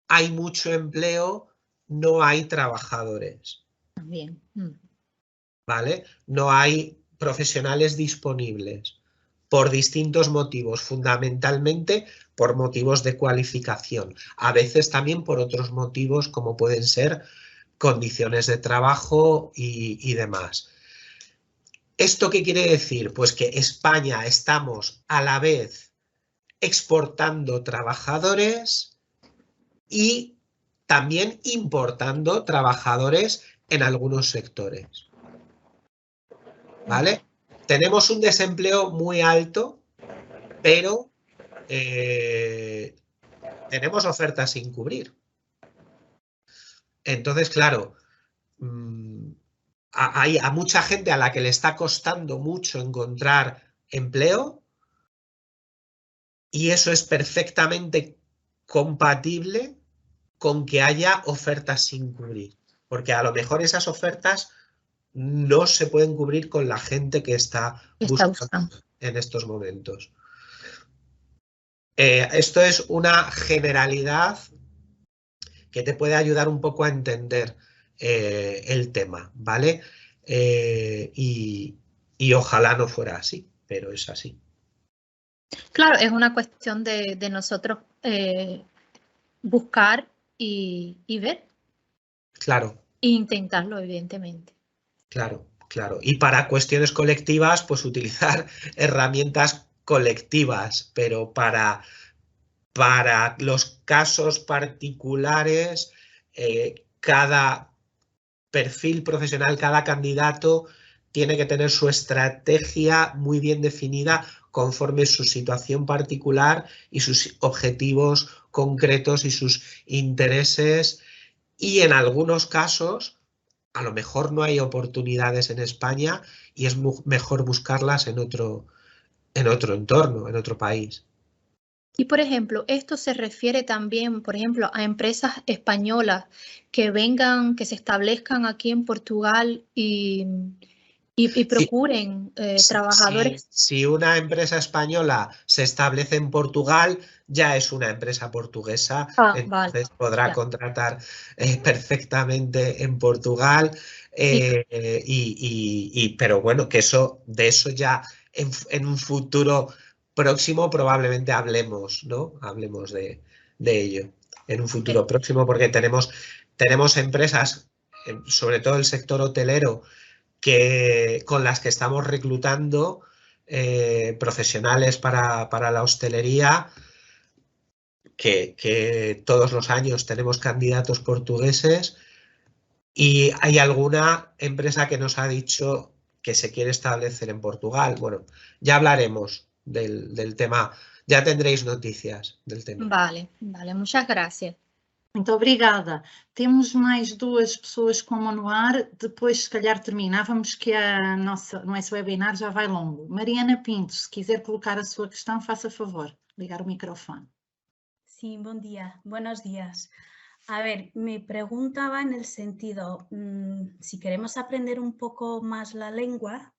hay mucho empleo no hay trabajadores. También. ¿Vale? No hay profesionales disponibles por distintos motivos, fundamentalmente por motivos de cualificación, a veces también por otros motivos como pueden ser condiciones de trabajo y demás. ¿Esto qué quiere decir? Pues que España estamos a la vez exportando trabajadores y también importando trabajadores en algunos sectores. ¿Vale? Tenemos un desempleo muy alto, pero tenemos ofertas sin cubrir. Entonces, claro, hay a mucha gente a la que le está costando mucho encontrar empleo y eso es perfectamente compatible con que haya ofertas sin cubrir, porque a lo mejor esas ofertas no se pueden cubrir con la gente que está buscando en estos momentos. Esto es una generalidad que te puede ayudar un poco a entender el tema, ¿vale? Y ojalá no fuera así, pero es así. Claro, es una cuestión de nosotros buscar y ver. Claro. E intentarlo, evidentemente. Claro, claro. Y para cuestiones colectivas, pues utilizar herramientas colectivas, pero para los casos particulares, cada perfil profesional, cada candidato tiene que tener su estrategia muy bien definida conforme su situación particular y sus objetivos concretos y sus intereses. Y en algunos casos, a lo mejor no hay oportunidades en España y es mejor buscarlas en otro entorno, en otro país. Y, por ejemplo, esto se refiere también, por ejemplo, a empresas españolas que vengan, que se establezcan aquí en Portugal y procuren trabajadores. Si una empresa española se establece en Portugal, ya es una empresa portuguesa, entonces podrá contratar perfectamente en Portugal, pero bueno, que de eso ya en un futuro próximo probablemente hablemos, ¿no? Hablemos de ello en un futuro próximo, porque tenemos empresas, sobre todo el sector hotelero, con las que estamos reclutando profesionales para la hostelería, que todos los años tenemos candidatos portugueses y hay alguna empresa que nos ha dicho que se quiere establecer en Portugal. Bueno, ya hablaremos del tema, ya tendréis noticias del tema. Vale, muchas gracias. Muito obrigada. Temos mais 2 pessoas com a mão no ar, depois se calhar terminávamos que o nosso webinar já vai longo. Mariana Pinto, se quiser colocar a sua questão, faça favor, ligar o microfone. Sí, buen día, buenos días. A ver, mi pregunta va en el sentido, si queremos aprender un poco más la lengua,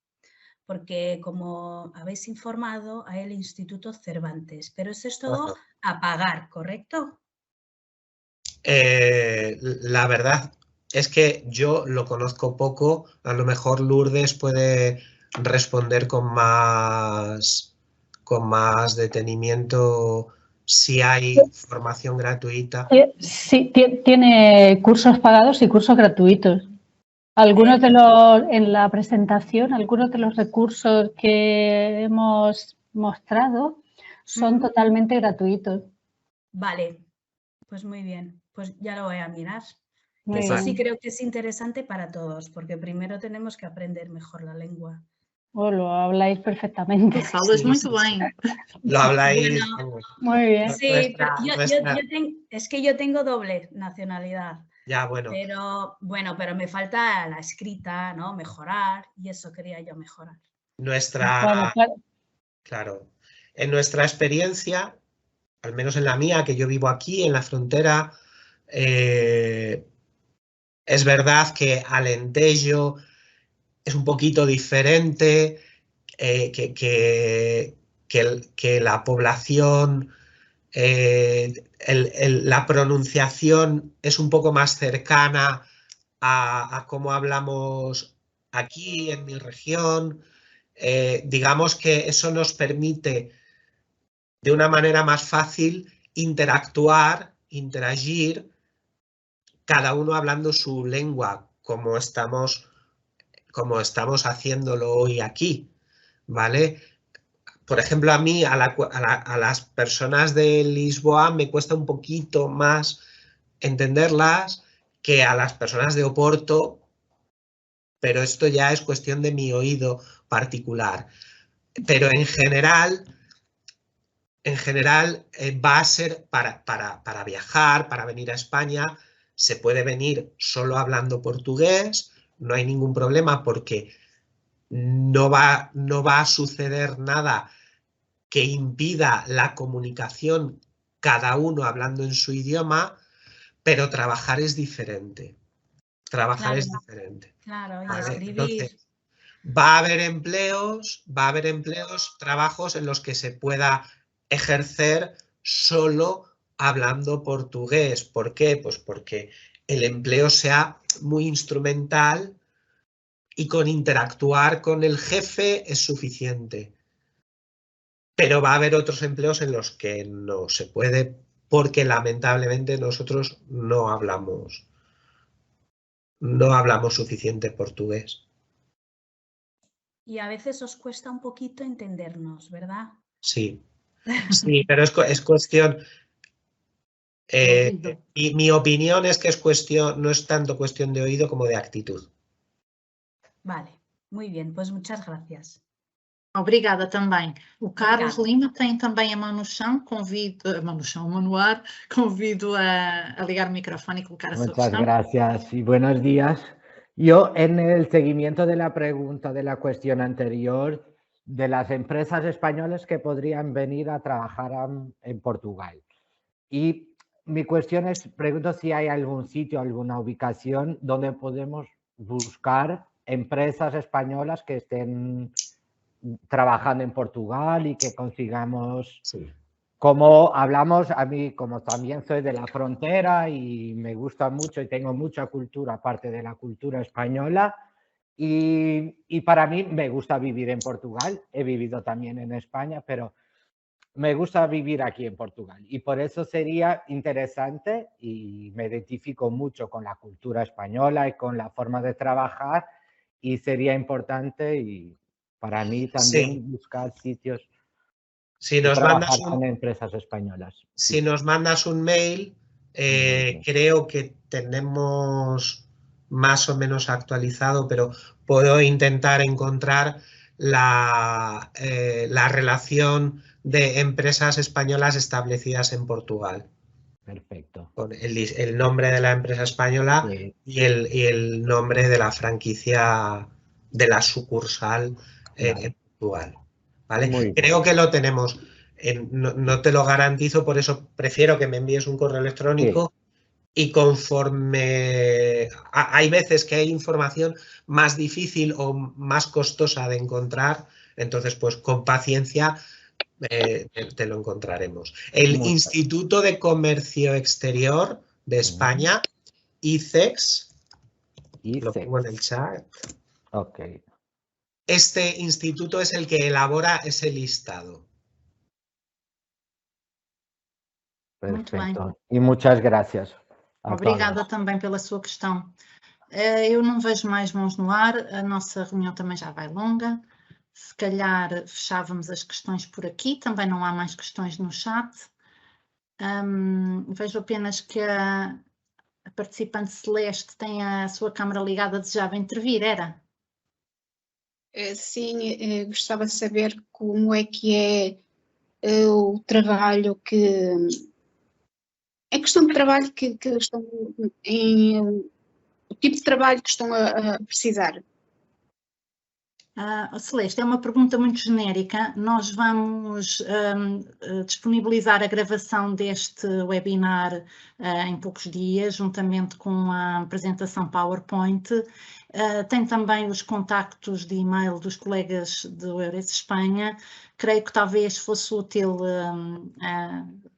porque como habéis informado, hay el Instituto Cervantes, pero eso es todo a pagar, ¿correcto? La verdad es que yo lo conozco poco, a lo mejor Lourdes puede responder con más detenimiento si hay formación gratuita. Sí, tiene cursos pagados y cursos gratuitos. Algunos en la presentación, algunos de los recursos que hemos mostrado son totalmente gratuitos. Vale, pues muy bien, pues ya lo voy a mirar. Muy Eso bien. sí creo que es interesante para todos, porque primero tenemos que aprender mejor la lengua. Lo habláis perfectamente. Falas muito bem. Lo habláis. Bueno, muy bien. Sí, pero es que yo tengo doble nacionalidad. Ya, bueno. Pero me falta la escrita, ¿no? Mejorar, y eso quería yo mejorar. Claro, en nuestra experiencia, al menos en la mía, que yo vivo aquí, en la frontera, es verdad que Alentejo es un poquito diferente, que la población, la pronunciación es un poco más cercana a cómo hablamos aquí en mi región. Digamos que eso nos permite de una manera más fácil interagir, cada uno hablando su lengua, como estamos haciéndolo hoy aquí, ¿vale? Por ejemplo, a mí, a las personas de Lisboa me cuesta un poquito más entenderlas que a las personas de Oporto, pero esto ya es cuestión de mi oído particular. Pero en general va a ser para viajar, para venir a España, se puede venir solo hablando portugués, no hay ningún problema porque no va a suceder nada que impida la comunicación, cada uno hablando en su idioma, pero trabajar es diferente. Trabajar es diferente. Claro, y ¿vale? escribir. Entonces, va a haber empleos, trabajos en los que se pueda ejercer solo hablando portugués. ¿Por qué? Pues porque el empleo sea muy instrumental y con interactuar con el jefe es suficiente. Pero va a haber otros empleos en los que no se puede porque lamentablemente nosotros no hablamos suficiente portugués. Y a veces os cuesta un poquito entendernos, ¿verdad? Sí, pero es cuestión... y mi opinión es que no es tanto cuestión de oído como de actitud. Vale, muy bien, pues muchas gracias. Obrigada também. O Carlos Lima tem também a mão no chão, a mão no ar, convido a ligar o micrófono y colocar a su Muchas gracias y buenos días. Yo, en el seguimiento de la pregunta de la cuestión anterior, de las empresas españolas que podrían venir a trabajar en Portugal. Y mi cuestión es, pregunto si hay algún sitio, alguna ubicación donde podemos buscar empresas españolas que estén trabajando en Portugal y que consigamos... Sí. Como hablamos, a mí como también soy de la frontera y me gusta mucho y tengo mucha cultura, aparte de la cultura española, y para mí me gusta vivir en Portugal. He vivido también en España, pero me gusta vivir aquí en Portugal. Y por eso sería interesante, y me identifico mucho con la cultura española y con la forma de trabajar, y sería importante y para mí también buscar sitios... Si nos mandas empresas españolas. Si nos mandas un mail, creo que tenemos más o menos actualizado, pero puedo intentar encontrar la relación de empresas españolas establecidas en Portugal. Perfecto. Con el nombre de la empresa española y el nombre de la franquicia de la sucursal en Portugal. ¿Vale? Creo que lo tenemos. No te lo garantizo, por eso prefiero que me envíes un correo electrónico y conforme... Hay veces que hay información más difícil o más costosa de encontrar, entonces pues con paciencia te lo encontraremos. El Instituto de Comercio Exterior de España, ICEX, lo pongo en el chat. Ok. Este instituto es el que elabora ese listado. Perfeito. E muitas graças. Obrigada também pela sua questão. Eu não vejo mais mãos no ar, a nossa reunião também já vai longa. Se calhar fechávamos as questões por aqui, também não há mais questões no chat. Vejo apenas que a participante Celeste tem a sua câmara ligada, desejava intervir, era? Sim, gostava de saber como é que é o trabalho que... A questão de trabalho que estão o tipo de trabalho que estão a precisar. Celeste, é uma pergunta muito genérica. Nós vamos disponibilizar a gravação deste webinar em poucos dias, juntamente com a apresentação PowerPoint. Tem também os contactos de e-mail dos colegas do EURES Espanha. Creio que talvez fosse útil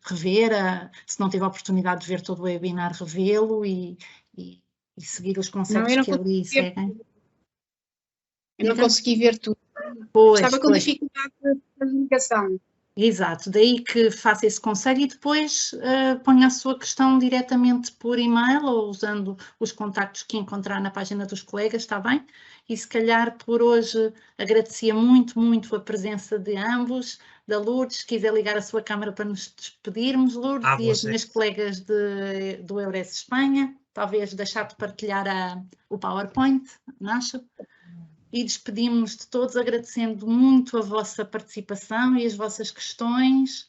rever, se não tive a oportunidade de ver todo o webinar, revê-lo e seguir os conceitos que ali seguem. Eu não consegui ver tudo. Estava com dificuldade de ligação. Exato, daí que faça esse conselho e depois ponha a sua questão diretamente por e-mail ou usando os contactos que encontrar na página dos colegas, está bem? E se calhar por hoje agradecia muito, muito a presença de ambos, da Lourdes, se quiser ligar a sua câmara para nos despedirmos, Lourdes, e as minhas colegas do EURES Espanha, talvez deixar de partilhar o PowerPoint, não acha? E despedimos-nos de todos agradecendo muito a vossa participação e as vossas questões